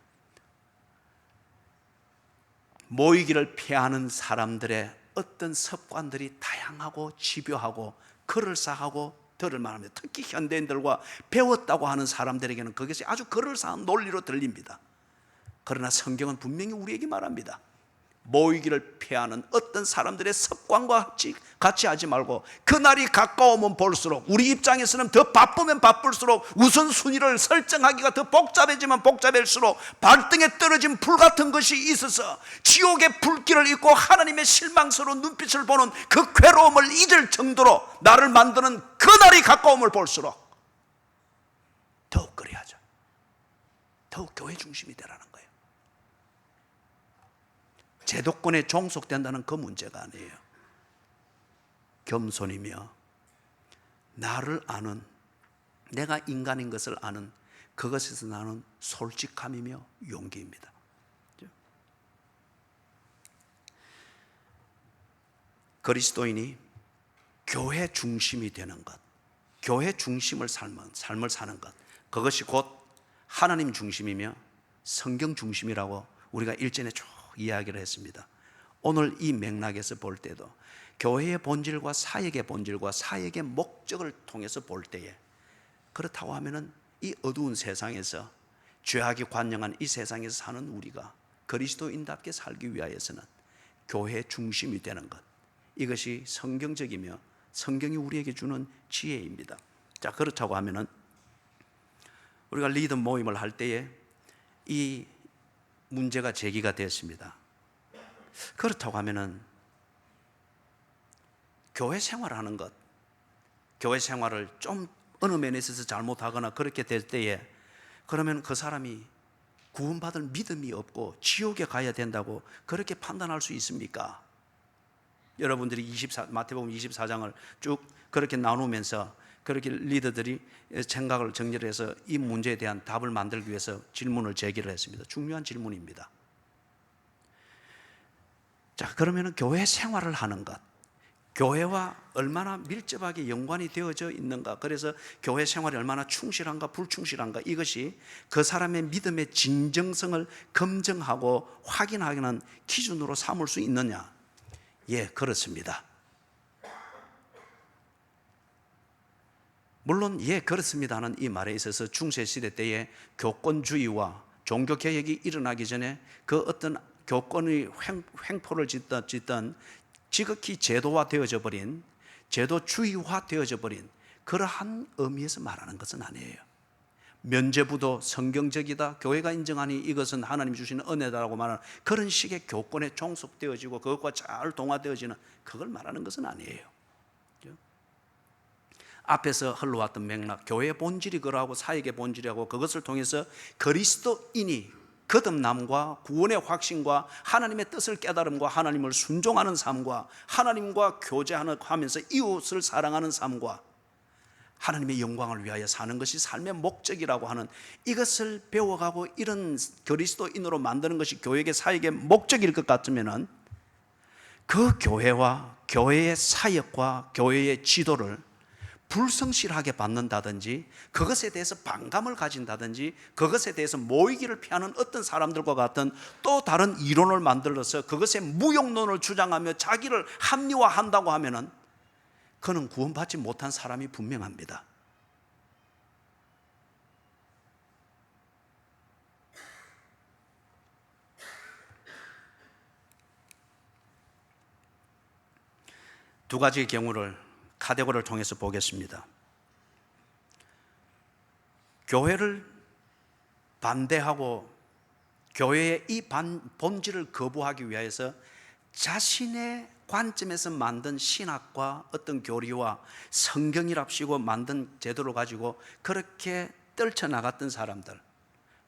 모이기를 피하는 사람들의 어떤 습관들이 다양하고 집요하고 그럴싸하고 들을만합니다. 특히 현대인들과 배웠다고 하는 사람들에게는 그것이 아주 그럴싸한 논리로 들립니다. 그러나 성경은 분명히 우리에게 말합니다. 모이기를 피하는 어떤 사람들의 습관과 같이 하지 말고 그날이 가까우면 볼수록 우리 입장에서는 더 바쁘면 바쁠수록 우선순위를 설정하기가 더 복잡해지면 복잡할수록 발등에 떨어진 불 같은 것이 있어서 지옥의 불길을 잊고 하나님의 실망스러운 눈빛을 보는 그 괴로움을 잊을 정도로 나를 만드는 그날이 가까움을 볼수록 더욱 그리하자. 더욱 교회 중심이 되라는 거예요. 제도권에 종속된다는 그 문제가 아니에요. 겸손이며 나를 아는, 내가 인간인 것을 아는 그것에서 나는 솔직함이며 용기입니다. 그리스도인이 교회 중심이 되는 것, 교회 중심을 삶을 사는 것, 그것이 곧 하나님 중심이며 성경 중심이라고 우리가 일전에 쭉 이야기를 했습니다. 오늘 이 맥락에서 볼 때도 교회의 본질과 사역의 본질과 사역의 목적을 통해서 볼 때에 그렇다고 하면은 이 어두운 세상에서 죄악이 관영한 이 세상에서 사는 우리가 그리스도인답게 살기 위하여서는 교회 중심이 되는 것, 이것이 성경적이며 성경이 우리에게 주는 지혜입니다. 자, 그렇다고 하면은 우리가 리더 모임을 할 때에 이 문제가 제기가 됐습니다. 그렇다고 하면은 교회 생활하는 것, 교회 생활을 좀 어느 면에 있어서 잘못하거나 그렇게 될 때에 그러면 그 사람이 구원받을 믿음이 없고 지옥에 가야 된다고 그렇게 판단할 수 있습니까? 여러분들이 마태복음 24장을 쭉 그렇게 나누면서 그렇게 리더들이 생각을 정리를 해서 이 문제에 대한 답을 만들기 위해서 질문을 제기를 했습니다. 중요한 질문입니다. 자, 그러면 교회 생활을 하는 것, 교회와 얼마나 밀접하게 연관이 되어져 있는가, 그래서 교회 생활이 얼마나 충실한가 불충실한가, 이것이 그 사람의 믿음의 진정성을 검증하고 확인하는 기준으로 삼을 수 있느냐? 예, 그렇습니다. 물론 예 그렇습니다는 이 말에 있어서 중세시대 때에 교권주의와 종교개혁이 일어나기 전에 그 어떤 교권의 횡포를 짓던 지극히 제도화되어져 버린, 제도주의화되어져 버린 그러한 의미에서 말하는 것은 아니에요. 면죄부도 성경적이다, 교회가 인정하니 이것은 하나님 주시는 은혜다라고 말하는 그런 식의 교권에 종속되어지고 그것과 잘 동화되어지는 그걸 말하는 것은 아니에요. 앞에서 흘러왔던 맥락, 교회의 본질이 그러하고 사역의 본질이라고 그것을 통해서 그리스도인이 거듭남과 구원의 확신과 하나님의 뜻을 깨달음과 하나님을 순종하는 삶과 하나님과 교제하면서 이웃을 사랑하는 삶과 하나님의 영광을 위하여 사는 것이 삶의 목적이라고 하는 이것을 배워가고 이런 그리스도인으로 만드는 것이 교회의 사역의 목적일 것 같으면은 그 교회와 교회의 사역과 교회의 지도를 불성실하게 받는다든지 그것에 대해서 반감을 가진다든지 그것에 대해서 모이기를 피하는 어떤 사람들과 같은 또 다른 이론을 만들어서 그것에 무용론을 주장하며 자기를 합리화한다고 하면은 그는 구원받지 못한 사람이 분명합니다. 두 가지의 경우를 카테고리를 통해서 보겠습니다. 교회를 반대하고 교회의 이 본질을 거부하기 위해서 자신의 관점에서 만든 신학과 어떤 교리와 성경이랍시고 만든 제도를 가지고 그렇게 떨쳐나갔던 사람들,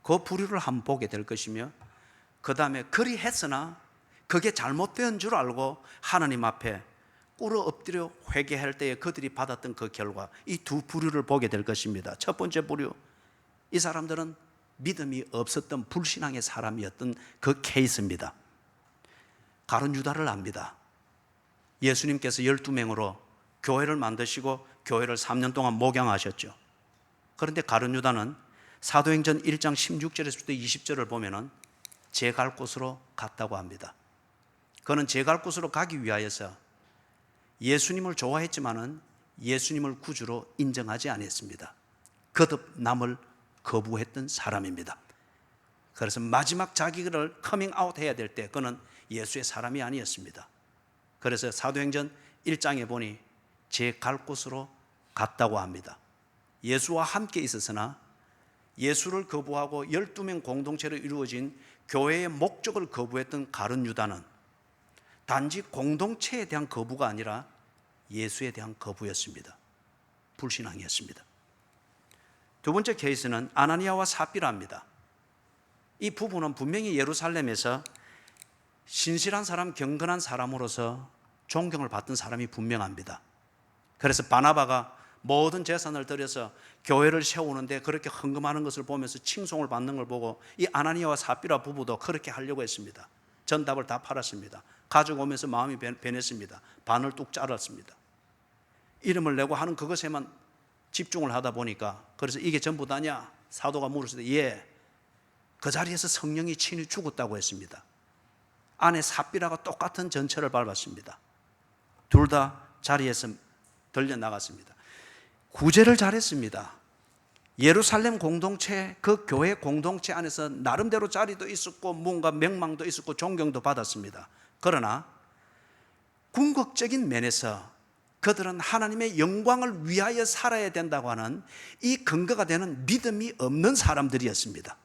그 부류를 한번 보게 될 것이며, 그 다음에 그리 했으나 그게 잘못된 줄 알고 하나님 앞에 꿇어 엎드려 회개할 때에 그들이 받았던 그 결과, 이 두 부류를 보게 될 것입니다. 첫 번째 부류, 이 사람들은 믿음이 없었던 불신앙의 사람이었던 그 케이스입니다. 가룟 유다를 압니다. 예수님께서 12명으로 교회를 만드시고 교회를 3년 동안 목양하셨죠. 그런데 가룟 유다는 사도행전 1장 16절에서부터 20절을 보면은 제 갈 곳으로 갔다고 합니다. 그는 제 갈 곳으로 가기 위하여서 예수님을 좋아했지만은 예수님을 구주로 인정하지 않았습니다. 거듭 남을 거부했던 사람입니다. 그래서 마지막 자기를 커밍아웃 해야 될 때 그는 예수의 사람이 아니었습니다. 그래서 사도행전 1장에 보니 제 갈 곳으로 갔다고 합니다. 예수와 함께 있었으나 예수를 거부하고 12명 공동체로 이루어진 교회의 목적을 거부했던 가룟 유다는 단지 공동체에 대한 거부가 아니라 예수에 대한 거부였습니다. 불신앙이었습니다. 두 번째 케이스는 아나니아와 삽비라입니다. 이 부부는 분명히 예루살렘에서 신실한 사람, 경건한 사람으로서 존경을 받던 사람이 분명합니다. 그래서 바나바가 모든 재산을 들여서 교회를 세우는데 그렇게 헌금하는 것을 보면서 칭송을 받는 걸 보고 이 아나니아와 삽비라 부부도 그렇게 하려고 했습니다. 전답을 다 팔았습니다. 가지고 오면서 마음이 변했습니다. 반을 뚝 자랐습니다. 이름을 내고 하는 그것에만 집중을 하다 보니까, 그래서 이게 전부 다냐? 사도가 물었을 때 예, 그 자리에서 성령이 친히 죽었다고 했습니다. 아내 삽비라가 똑같은 전철을 밟았습니다. 둘 다 자리에서 들려나갔습니다. 구제를 잘했습니다. 예루살렘 공동체, 그 교회 공동체 안에서 나름대로 자리도 있었고 뭔가 명망도 있었고 존경도 받았습니다. 그러나 궁극적인 면에서 그들은 하나님의 영광을 위하여 살아야 된다고 하는 이 근거가 되는 믿음이 없는 사람들이었습니다.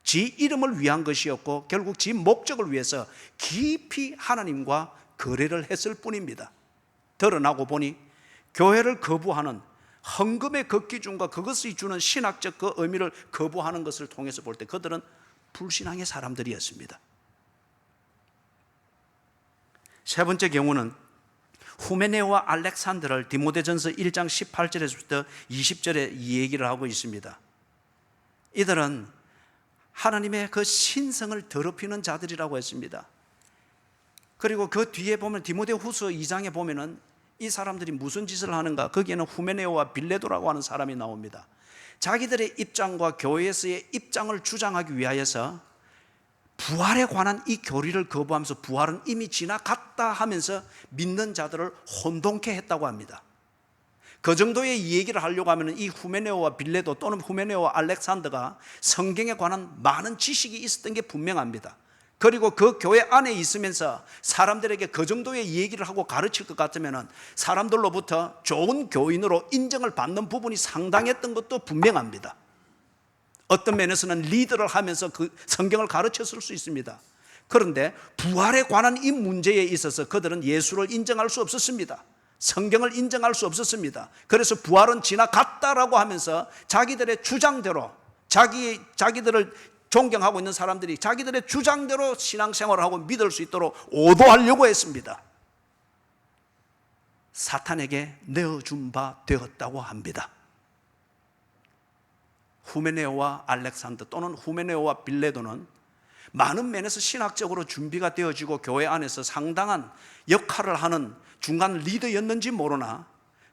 지 이름을 위한 것이었고 결국 지 목적을 위해서 깊이 하나님과 거래를 했을 뿐입니다. 드러나고 보니 교회를 거부하는 헌금의 그 기준과 그것이 주는 신학적 그 의미를 거부하는 것을 통해서 볼 때 그들은 불신앙의 사람들이었습니다. 세 번째 경우는 후메네오와 알렉산더를 디모데전서 1장 18절에서부터 20절에 이 얘기를 하고 있습니다. 이들은 하나님의 그 신성을 더럽히는 자들이라고 했습니다. 그리고 그 뒤에 보면 디모데후서 2장에 보면은 이 사람들이 무슨 짓을 하는가, 거기에는 후메네오와 빌레도라고 하는 사람이 나옵니다. 자기들의 입장과 교회에서의 입장을 주장하기 위하여서 부활에 관한 이 교리를 거부하면서 부활은 이미 지나갔다 하면서 믿는 자들을 혼동케 했다고 합니다. 그 정도의 이 얘기를 하려고 하면 이 후메네오와 빌레도 또는 후메네오와 알렉산더가 성경에 관한 많은 지식이 있었던 게 분명합니다. 그리고 그 교회 안에 있으면서 사람들에게 그 정도의 얘기를 하고 가르칠 것 같으면 사람들로부터 좋은 교인으로 인정을 받는 부분이 상당했던 것도 분명합니다. 어떤 면에서는 리더를 하면서 그 성경을 가르쳤을 수 있습니다. 그런데 부활에 관한 이 문제에 있어서 그들은 예수를 인정할 수 없었습니다. 성경을 인정할 수 없었습니다. 그래서 부활은 지나갔다라고 하면서 자기들의 주장대로 자기들을 존경하고 있는 사람들이 자기들의 주장대로 신앙생활을 하고 믿을 수 있도록 오도하려고 했습니다. 사탄에게 내어준 바 되었다고 합니다. 후메네오와 알렉산더 또는 후메네오와 빌레도는 많은 면에서 신학적으로 준비가 되어지고 교회 안에서 상당한 역할을 하는 중간 리더였는지 모르나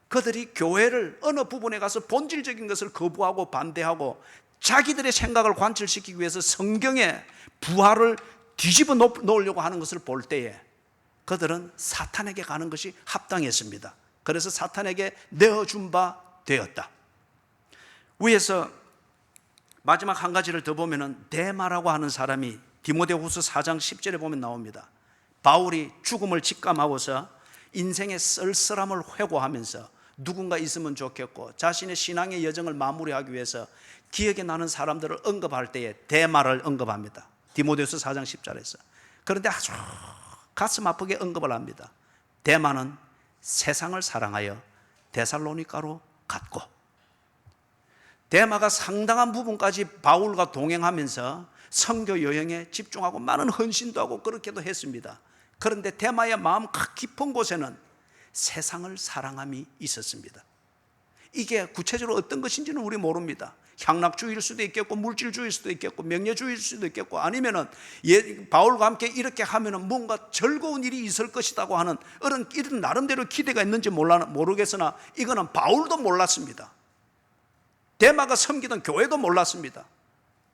그들이 교회를 어느 부분에 가서 본질적인 것을 거부하고 반대하고 자기들의 생각을 관철시키기 위해서 성경의 부활을 뒤집어 놓으려고 하는 것을 볼 때에 그들은 사탄에게 가는 것이 합당했습니다. 그래서 사탄에게 내어준 바 되었다. 위에서 마지막 한 가지를 더 보면은 데마라고 하는 사람이 디모데후서 4장 10절에 보면 나옵니다. 바울이 죽음을 직감하고서 인생의 쓸쓸함을 회고하면서 누군가 있으면 좋겠고 자신의 신앙의 여정을 마무리하기 위해서 기억에 나는 사람들을 언급할 때에 데마를 언급합니다. 디모데후서 4장 10절에서. 그런데 아주 가슴 아프게 언급을 합니다. 데마는 세상을 사랑하여 데살로니가로 갔고, 데마가 상당한 부분까지 바울과 동행하면서 선교 여행에 집중하고 많은 헌신도 하고 그렇게도 했습니다. 그런데 데마의 마음 깊은 곳에는 세상을 사랑함이 있었습니다. 이게 구체적으로 어떤 것인지는 우리 모릅니다. 향락주의일 수도 있겠고 물질주의일 수도 있겠고 명예주의일 수도 있겠고 아니면은 바울과 함께 이렇게 하면은 뭔가 즐거운 일이 있을 것이라고 하는 이런 나름대로 기대가 있는지 모르겠으나 이거는 바울도 몰랐습니다. 데마가 섬기던 교회도 몰랐습니다.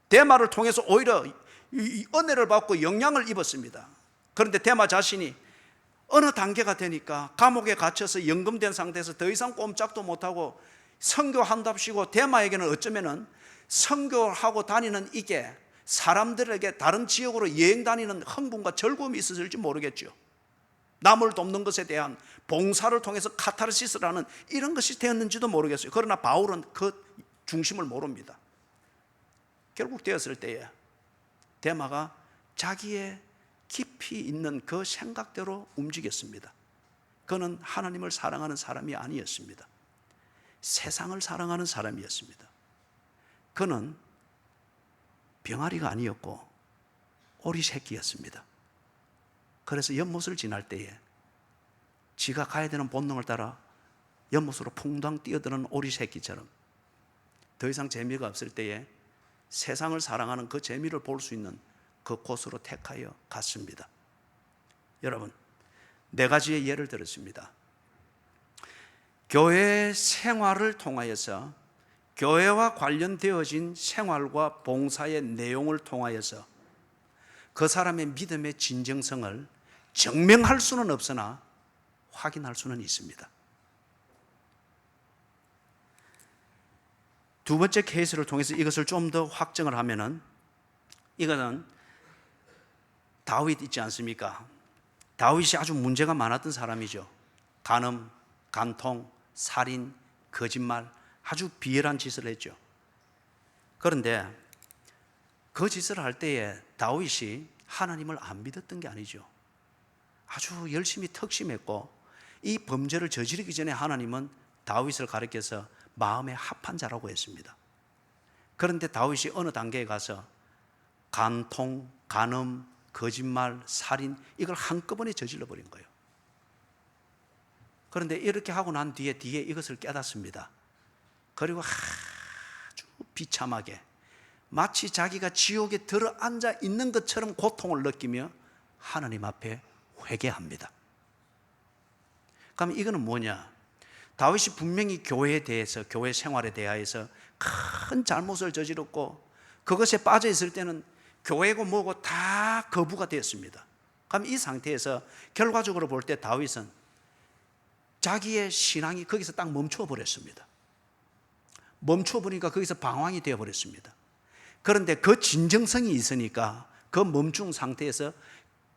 데마를 통해서 오히려 은혜를 받고 영향을 입었습니다. 그런데 데마 자신이 어느 단계가 되니까 감옥에 갇혀서 연금된 상태에서 더 이상 꼼짝도 못하고 선교한답시고 데마에게는 어쩌면은 선교하고 다니는 이게 사람들에게 다른 지역으로 여행 다니는 흥분과 즐거움이 있었을지 모르겠죠. 남을 돕는 것에 대한 봉사를 통해서 카타르시스라는 이런 것이 되었는지도 모르겠어요. 그러나 바울은 그 중심을 모릅니다. 결국 되었을 때에 데마가 자기의 깊이 있는 그 생각대로 움직였습니다. 그는 하나님을 사랑하는 사람이 아니었습니다. 세상을 사랑하는 사람이었습니다. 그는 병아리가 아니었고 오리 새끼였습니다. 그래서 연못을 지날 때에 지가 가야 되는 본능을 따라 연못으로 퐁당 뛰어드는 오리 새끼처럼 더 이상 재미가 없을 때에 세상을 사랑하는 그 재미를 볼 수 있는 그 곳으로 택하여 갔습니다. 여러분, 네 가지의 예를 들었습니다. 교회 생활을 통하여서 교회와 관련되어진 생활과 봉사의 내용을 통하여서 그 사람의 믿음의 진정성을 증명할 수는 없으나 확인할 수는 있습니다. 두 번째 케이스를 통해서 이것을 좀 더 확정을 하면은 이거는 다윗 있지 않습니까? 다윗이 아주 문제가 많았던 사람이죠. 간음, 간통, 살인, 거짓말, 아주 비열한 짓을 했죠. 그런데 그 짓을 할 때에 다윗이 하나님을 안 믿었던 게 아니죠. 아주 열심히 특심했고 이 범죄를 저지르기 전에 하나님은 다윗을 가리켜서 마음에 합한 자라고 했습니다. 그런데 다윗이 어느 단계에 가서 간통, 간음, 거짓말, 살인 이걸 한꺼번에 저질러 버린 거예요. 그런데 이렇게 하고 난 뒤에 이것을 깨닫습니다. 그리고 아주 비참하게 마치 자기가 지옥에 들어앉아 있는 것처럼 고통을 느끼며 하나님 앞에 회개합니다. 그럼 이거는 뭐냐? 다윗이 분명히 교회에 대해서, 교회 생활에 대하여서 큰 잘못을 저질렀고 그것에 빠져 있을 때는 교회고 뭐고 다 거부가 되었습니다. 그럼 이 상태에서 결과적으로 볼 때 다윗은 자기의 신앙이 거기서 딱 멈춰 버렸습니다. 멈춰 버리니까 거기서 방황이 되어 버렸습니다. 그런데 그 진정성이 있으니까 그 멈춘 상태에서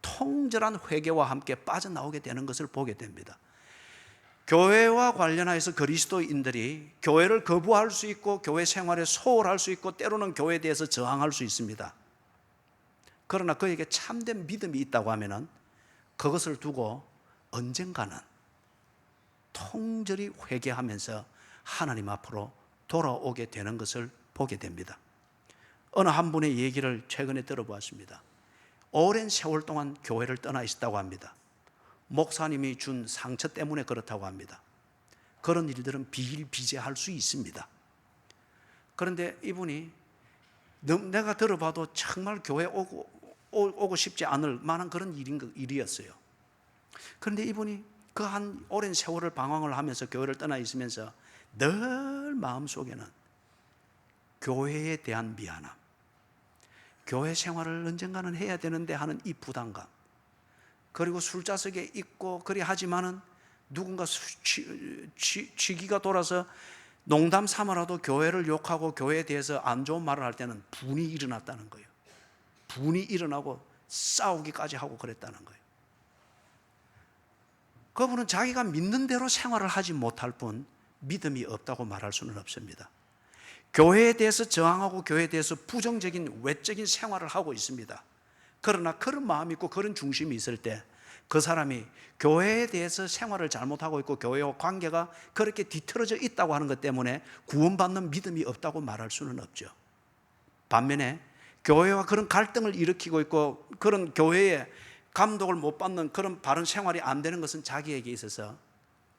통절한 회개와 함께 빠져나오게 되는 것을 보게 됩니다. 교회와 관련해서 그리스도인들이 교회를 거부할 수 있고 교회 생활에 소홀할 수 있고 때로는 교회에 대해서 저항할 수 있습니다. 그러나 그에게 참된 믿음이 있다고 하면은 그것을 두고 언젠가는 통절히 회개하면서 하나님 앞으로 돌아오게 되는 것을 보게 됩니다. 어느 한 분의 얘기를 최근에 들어보았습니다. 오랜 세월 동안 교회를 떠나 있었다고 합니다. 목사님이 준 상처 때문에 그렇다고 합니다. 그런 일들은 비일비재할 수 있습니다. 그런데 이분이 내가 들어봐도 정말 교회 오고 싶지 않을 만한 그런 일이었어요. 그런데 이분이 그 한 오랜 세월을 방황을 하면서 교회를 떠나 있으면서 늘 마음속에는 교회에 대한 미안함, 교회 생활을 언젠가는 해야 되는데 하는 이 부담감, 그리고 술자석에 있고 그리 하지만은 누군가 취기가 돌아서 농담 삼아라도 교회를 욕하고 교회에 대해서 안 좋은 말을 할 때는 분이 일어났다는 거예요. 분이 일어나고 싸우기까지 하고 그랬다는 거예요. 그분은 자기가 믿는 대로 생활을 하지 못할 뿐 믿음이 없다고 말할 수는 없습니다. 교회에 대해서 저항하고 교회에 대해서 부정적인 외적인 생활을 하고 있습니다. 그러나 그런 마음이 있고 그런 중심이 있을 때 그 사람이 교회에 대해서 생활을 잘못하고 있고 교회와 관계가 그렇게 뒤틀어져 있다고 하는 것 때문에 구원받는 믿음이 없다고 말할 수는 없죠. 반면에 교회와 그런 갈등을 일으키고 있고 그런 교회에 감독을 못 받는 그런 바른 생활이 안 되는 것은 자기에게 있어서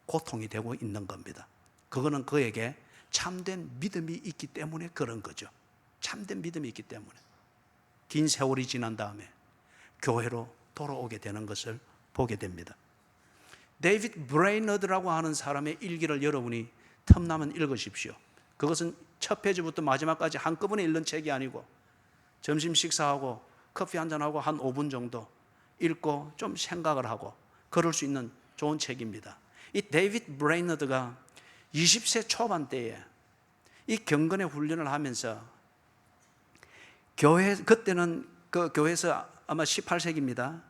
고통이 되고 있는 겁니다. 그거는 그에게 참된 믿음이 있기 때문에 그런 거죠. 참된 믿음이 있기 때문에 긴 세월이 지난 다음에 교회로 돌아오게 되는 것을 보게 됩니다. 데이비드 브레이너드라고 하는 사람의 일기를 여러분이 틈나면 읽으십시오. 그것은 첫 페이지부터 마지막까지 한꺼번에 읽는 책이 아니고 점심 식사하고 커피 한잔하고 한 5분 정도 읽고 좀 생각을 하고 그럴 수 있는 좋은 책입니다. 이 데이비드 브레이너드가 20세 초반 때에 이 경건의 훈련을 하면서 그때는 그 교회에서 아마 18세기입니다.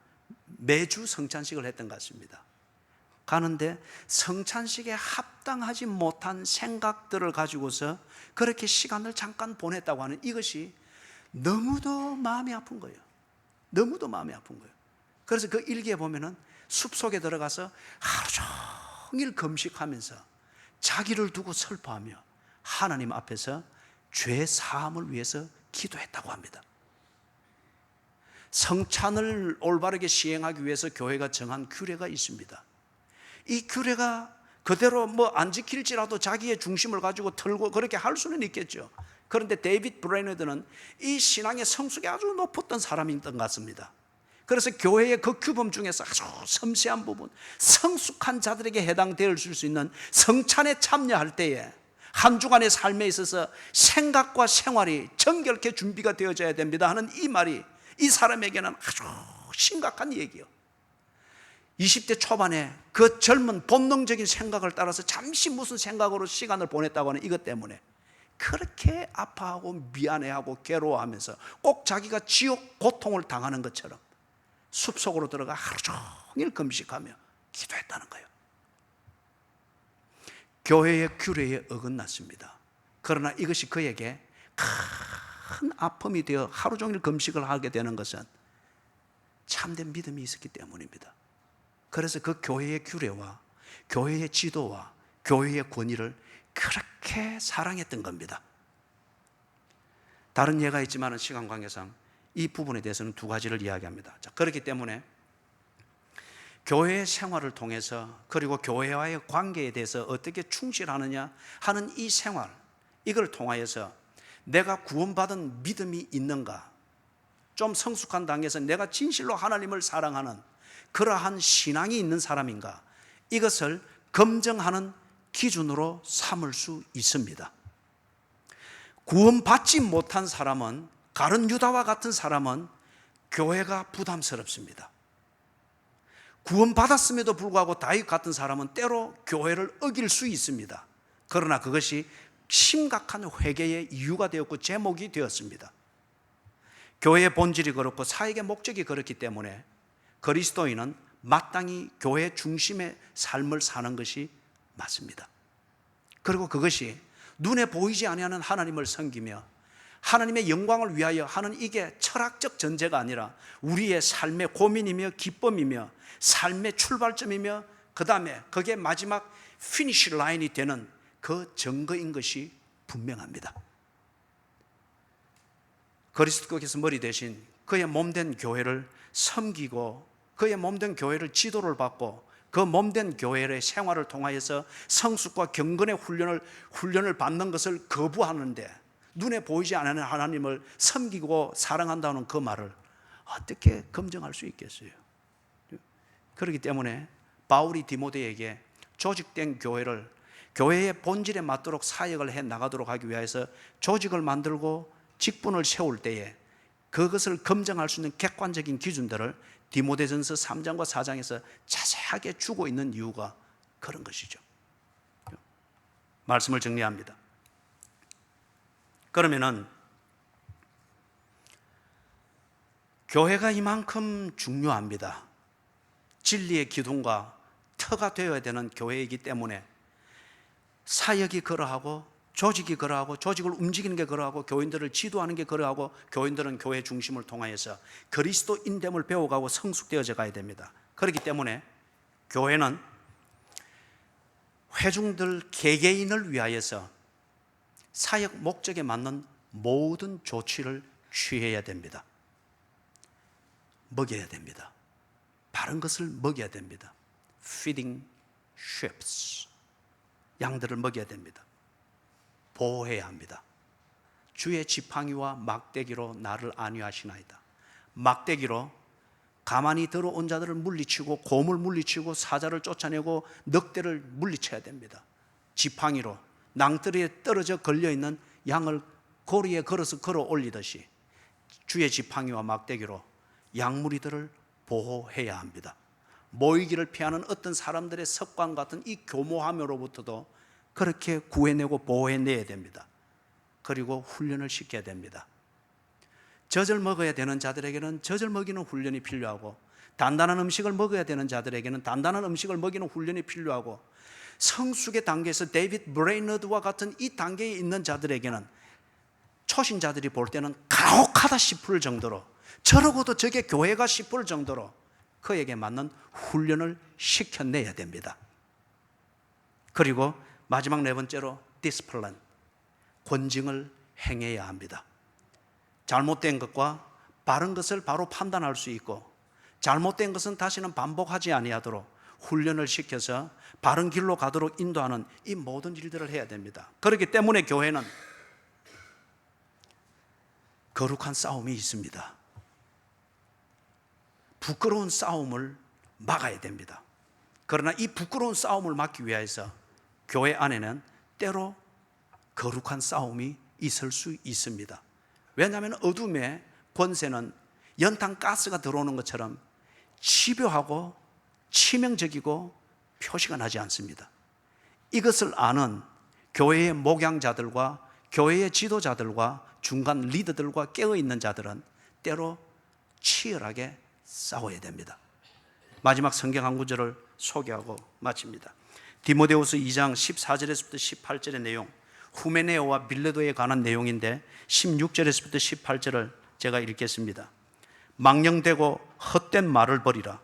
매주 성찬식을 했던 것 같습니다. 가는데 성찬식에 합당하지 못한 생각들을 가지고서 그렇게 시간을 잠깐 보냈다고 하는 이것이 너무도 마음이 아픈 거예요. 너무도 마음이 아픈 거예요. 그래서 그 일기에 보면은 숲속에 들어가서 하루 종일 금식하면서 자기를 두고 슬퍼하며 하나님 앞에서 죄 사함을 위해서 기도했다고 합니다. 성찬을 올바르게 시행하기 위해서 교회가 정한 규례가 있습니다. 이 규례가 그대로 안 지킬지라도 자기의 중심을 가지고 털고 그렇게 할 수는 있겠죠. 그런데 데이비드 브레이너드는 이 신앙의 성숙이 아주 높았던 사람이었던 것 같습니다. 그래서 교회의 그 규범 중에서 아주 섬세한 부분, 성숙한 자들에게 해당될 수 있는 성찬에 참여할 때에 한 주간의 삶에 있어서 생각과 생활이 정결케 준비가 되어져야 됩니다 하는 이 말이 이 사람에게는 아주 심각한 얘기예요. 20대 초반에 그 젊은 본능적인 생각을 따라서 잠시 무슨 생각으로 시간을 보냈다고 하는 이것 때문에 그렇게 아파하고 미안해하고 괴로워하면서 꼭 자기가 지옥 고통을 당하는 것처럼 숲속으로 들어가 하루 종일 금식하며 기도했다는 거예요. 교회의 규례에 어긋났습니다. 그러나 이것이 그에게 큰 아픔이 되어 하루 종일 금식을 하게 되는 것은 참된 믿음이 있었기 때문입니다. 그래서 그 교회의 규례와 교회의 지도와 교회의 권위를 그렇게 사랑했던 겁니다. 다른 예가 있지만 시간 관계상 이 부분에 대해서는 두 가지를 이야기합니다. 자, 그렇기 때문에 교회의 생활을 통해서 그리고 교회와의 관계에 대해서 어떻게 충실하느냐 하는 이 생활, 이걸 통하여서 내가 구원받은 믿음이 있는가, 좀 성숙한 단계에서 내가 진실로 하나님을 사랑하는 그러한 신앙이 있는 사람인가, 이것을 검증하는 기준으로 삼을 수 있습니다. 구원받지 못한 사람은, 가룟 유다와 같은 사람은 교회가 부담스럽습니다. 구원받았음에도 불구하고 다윗 같은 사람은 때로 교회를 어길 수 있습니다. 그러나 그것이 심각한 회개의 이유가 되었고 제목이 되었습니다. 교회의 본질이 그렇고 사역의 목적이 그렇기 때문에 그리스도인은 마땅히 교회 중심의 삶을 사는 것이 맞습니다. 그리고 그것이 눈에 보이지 아니하는 하나님을 섬기며 하나님의 영광을 위하여 하는 이게 철학적 전제가 아니라 우리의 삶의 고민이며 기쁨이며 삶의 출발점이며 그 다음에 그게 마지막 피니시 라인이 되는 그 증거인 것이 분명합니다. 그리스도께서 머리 대신 그의 몸된 교회를 섬기고 그의 몸된 교회를 지도를 받고 그 몸된 교회의 생활을 통하여서 성숙과 경건의 훈련을 받는 것을 거부하는데 눈에 보이지 않는 하나님을 섬기고 사랑한다는 그 말을 어떻게 검증할 수 있겠어요? 그렇기 때문에 바울이 디모데에게 조직된 교회의 본질에 맞도록 사역을 해 나가도록 하기 위해서 조직을 만들고 직분을 세울 때에 그것을 검증할 수 있는 객관적인 기준들을 디모데전서 3장과 4장에서 자세하게 주고 있는 이유가 그런 것이죠. 말씀을 정리합니다. 그러면은 교회가 이만큼 중요합니다. 진리의 기둥과 터가 되어야 되는 교회이기 때문에 사역이 그러하고 조직이 그러하고 조직을 움직이는 게 그러하고 교인들을 지도하는 게 그러하고 교인들은 교회 중심을 통하여서 그리스도인됨을 배워가고 성숙되어져 가야 됩니다. 그렇기 때문에 교회는 회중들 개개인을 위하여서 사역 목적에 맞는 모든 조치를 취해야 됩니다. 먹여야 됩니다. 바른 것을 먹여야 됩니다. Feeding sheep. 양들을 먹여야 됩니다. 보호해야 합니다. 주의 지팡이와 막대기로 나를 안위하시나이다. 막대기로 가만히 들어온 자들을 물리치고 곰을 물리치고 사자를 쫓아내고 늑대를 물리쳐야 됩니다. 지팡이로 낭떠러리에 떨어져 걸려있는 양을 고리에 걸어서 걸어 올리듯이 주의 지팡이와 막대기로 양무리들을 보호해야 합니다. 모이기를 피하는 어떤 사람들의 습관 같은 이 교모함으로부터도 그렇게 구해내고 보호해내야 됩니다. 그리고 훈련을 시켜야 됩니다. 젖을 먹어야 되는 자들에게는 젖을 먹이는 훈련이 필요하고, 단단한 음식을 먹어야 되는 자들에게는 단단한 음식을 먹이는 훈련이 필요하고, 성숙의 단계에서 데이비드 브레이너드와 같은 이 단계에 있는 자들에게는 초신자들이 볼 때는 가혹하다 싶을 정도로, 저러고도 저게 교회가 싶을 정도로 그에게 맞는 훈련을 시켜내야 됩니다. 그리고 마지막 네 번째로 디스플린, 권징을 행해야 합니다. 잘못된 것과 바른 것을 바로 판단할 수 있고, 잘못된 것은 다시는 반복하지 아니하도록 훈련을 시켜서 바른 길로 가도록 인도하는 이 모든 일들을 해야 됩니다. 그렇기 때문에 교회는 거룩한 싸움이 있습니다. 부끄러운 싸움을 막아야 됩니다. 그러나 이 부끄러운 싸움을 막기 위해서 교회 안에는 때로 거룩한 싸움이 있을 수 있습니다. 왜냐하면 어둠의 권세는 연탄 가스가 들어오는 것처럼 집요하고 치명적이고 표시가 나지 않습니다. 이것을 아는 교회의 목양자들과 교회의 지도자들과 중간 리더들과 깨어있는 자들은 때로 치열하게 싸워야 됩니다. 마지막 성경 한 구절을 소개하고 마칩니다. 디모데후서 2장 14절에서부터 18절의 내용, 후메네오와 빌레도에 관한 내용인데 16절에서부터 18절을 제가 읽겠습니다. 망령되고 헛된 말을 버리라.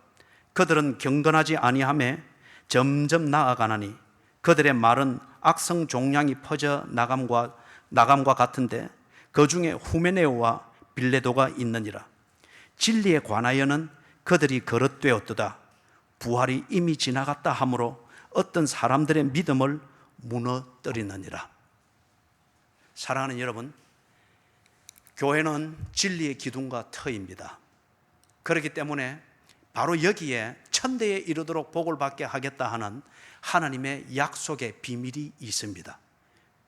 그들은 경건하지 아니하매 점점 나아가나니 그들의 말은 악성 종양이 퍼져 나감과 같은데 그 중에 후메네오와 빌레도가 있느니라. 진리에 관하여는 그들이 거릇되었도다. 부활이 이미 지나갔다 하므로 어떤 사람들의 믿음을 무너뜨리느니라. 사랑하는 여러분, 교회는 진리의 기둥과 터입니다. 그렇기 때문에 바로 여기에 천대에 이르도록 복을 받게 하겠다 하는 하나님의 약속의 비밀이 있습니다.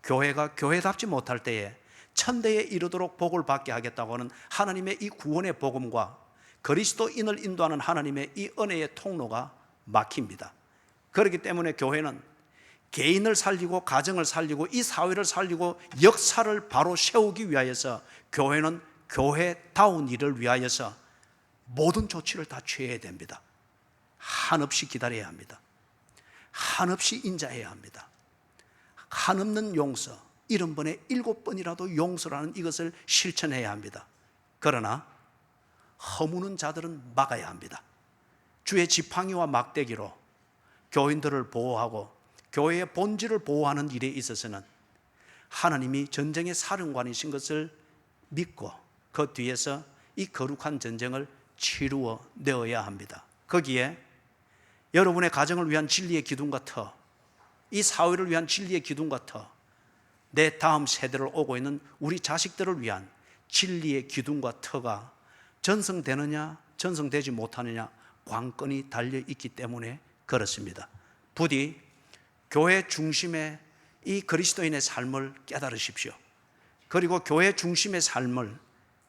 교회가 교회답지 못할 때에 천대에 이르도록 복을 받게 하겠다고 하는 하나님의 이 구원의 복음과 그리스도인을 인도하는 하나님의 이 은혜의 통로가 막힙니다. 그렇기 때문에 교회는 개인을 살리고 가정을 살리고 이 사회를 살리고 역사를 바로 세우기 위하여서 교회는 교회다운 일을 위하여서 모든 조치를 다 취해야 됩니다. 한없이 기다려야 합니다. 한없이 인자해야 합니다. 한없는 용서, 70번에 7번이라도 용서라는 이것을 실천해야 합니다. 그러나 허무는 자들은 막아야 합니다. 주의 지팡이와 막대기로 교인들을 보호하고 교회의 본질을 보호하는 일에 있어서는 하나님이 전쟁의 사령관이신 것을 믿고 그 뒤에서 이 거룩한 전쟁을 치루어 내어야 합니다. 거기에 여러분의 가정을 위한 진리의 기둥과 터, 이 사회를 위한 진리의 기둥과 터, 내 다음 세대를 오고 있는 우리 자식들을 위한 진리의 기둥과 터가 전성되느냐 전성되지 못하느냐 관건이 달려있기 때문에 그렇습니다. 부디 교회 중심의 이 그리스도인의 삶을 깨달으십시오. 그리고 교회 중심의 삶을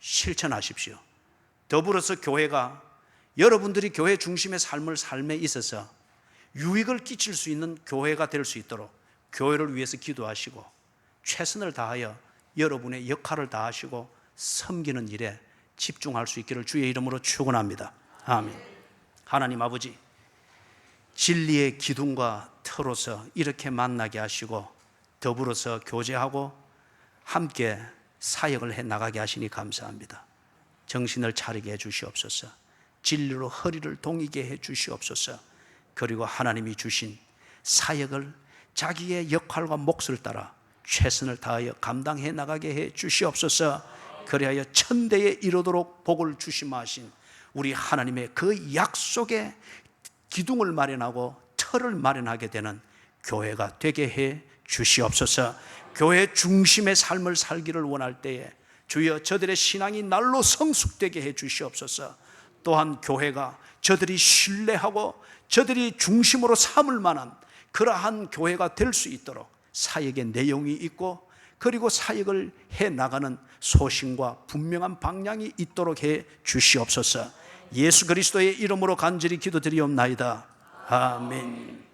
실천하십시오. 더불어서 교회가 여러분들이 교회 중심의 삶을 삶에 있어서 유익을 끼칠 수 있는 교회가 될 수 있도록 교회를 위해서 기도하시고 최선을 다하여 여러분의 역할을 다하시고 섬기는 일에 집중할 수 있기를 주의 이름으로 축원합니다. 아멘. 하나님 아버지, 진리의 기둥과 터로서 이렇게 만나게 하시고 더불어서 교제하고 함께 사역을 해 나가게 하시니 감사합니다. 정신을 차리게 해 주시옵소서. 진리로 허리를 동이게 해 주시옵소서. 그리고 하나님이 주신 사역을 자기의 역할과 몫을 따라 최선을 다하여 감당해 나가게 해 주시옵소서. 그리하여 천대에 이르도록 복을 주심하신 우리 하나님의 그 약속의 기둥을 마련하고 틀을 마련하게 되는 교회가 되게 해 주시옵소서. 교회 중심의 삶을 살기를 원할 때에 주여 저들의 신앙이 날로 성숙되게 해 주시옵소서. 또한 교회가 저들이 신뢰하고 저들이 중심으로 삼을 만한 그러한 교회가 될 수 있도록 사역의 내용이 있고 그리고 사역을 해 나가는 소신과 분명한 방향이 있도록 해 주시옵소서. 예수 그리스도의 이름으로 간절히 기도드리옵나이다. 아멘.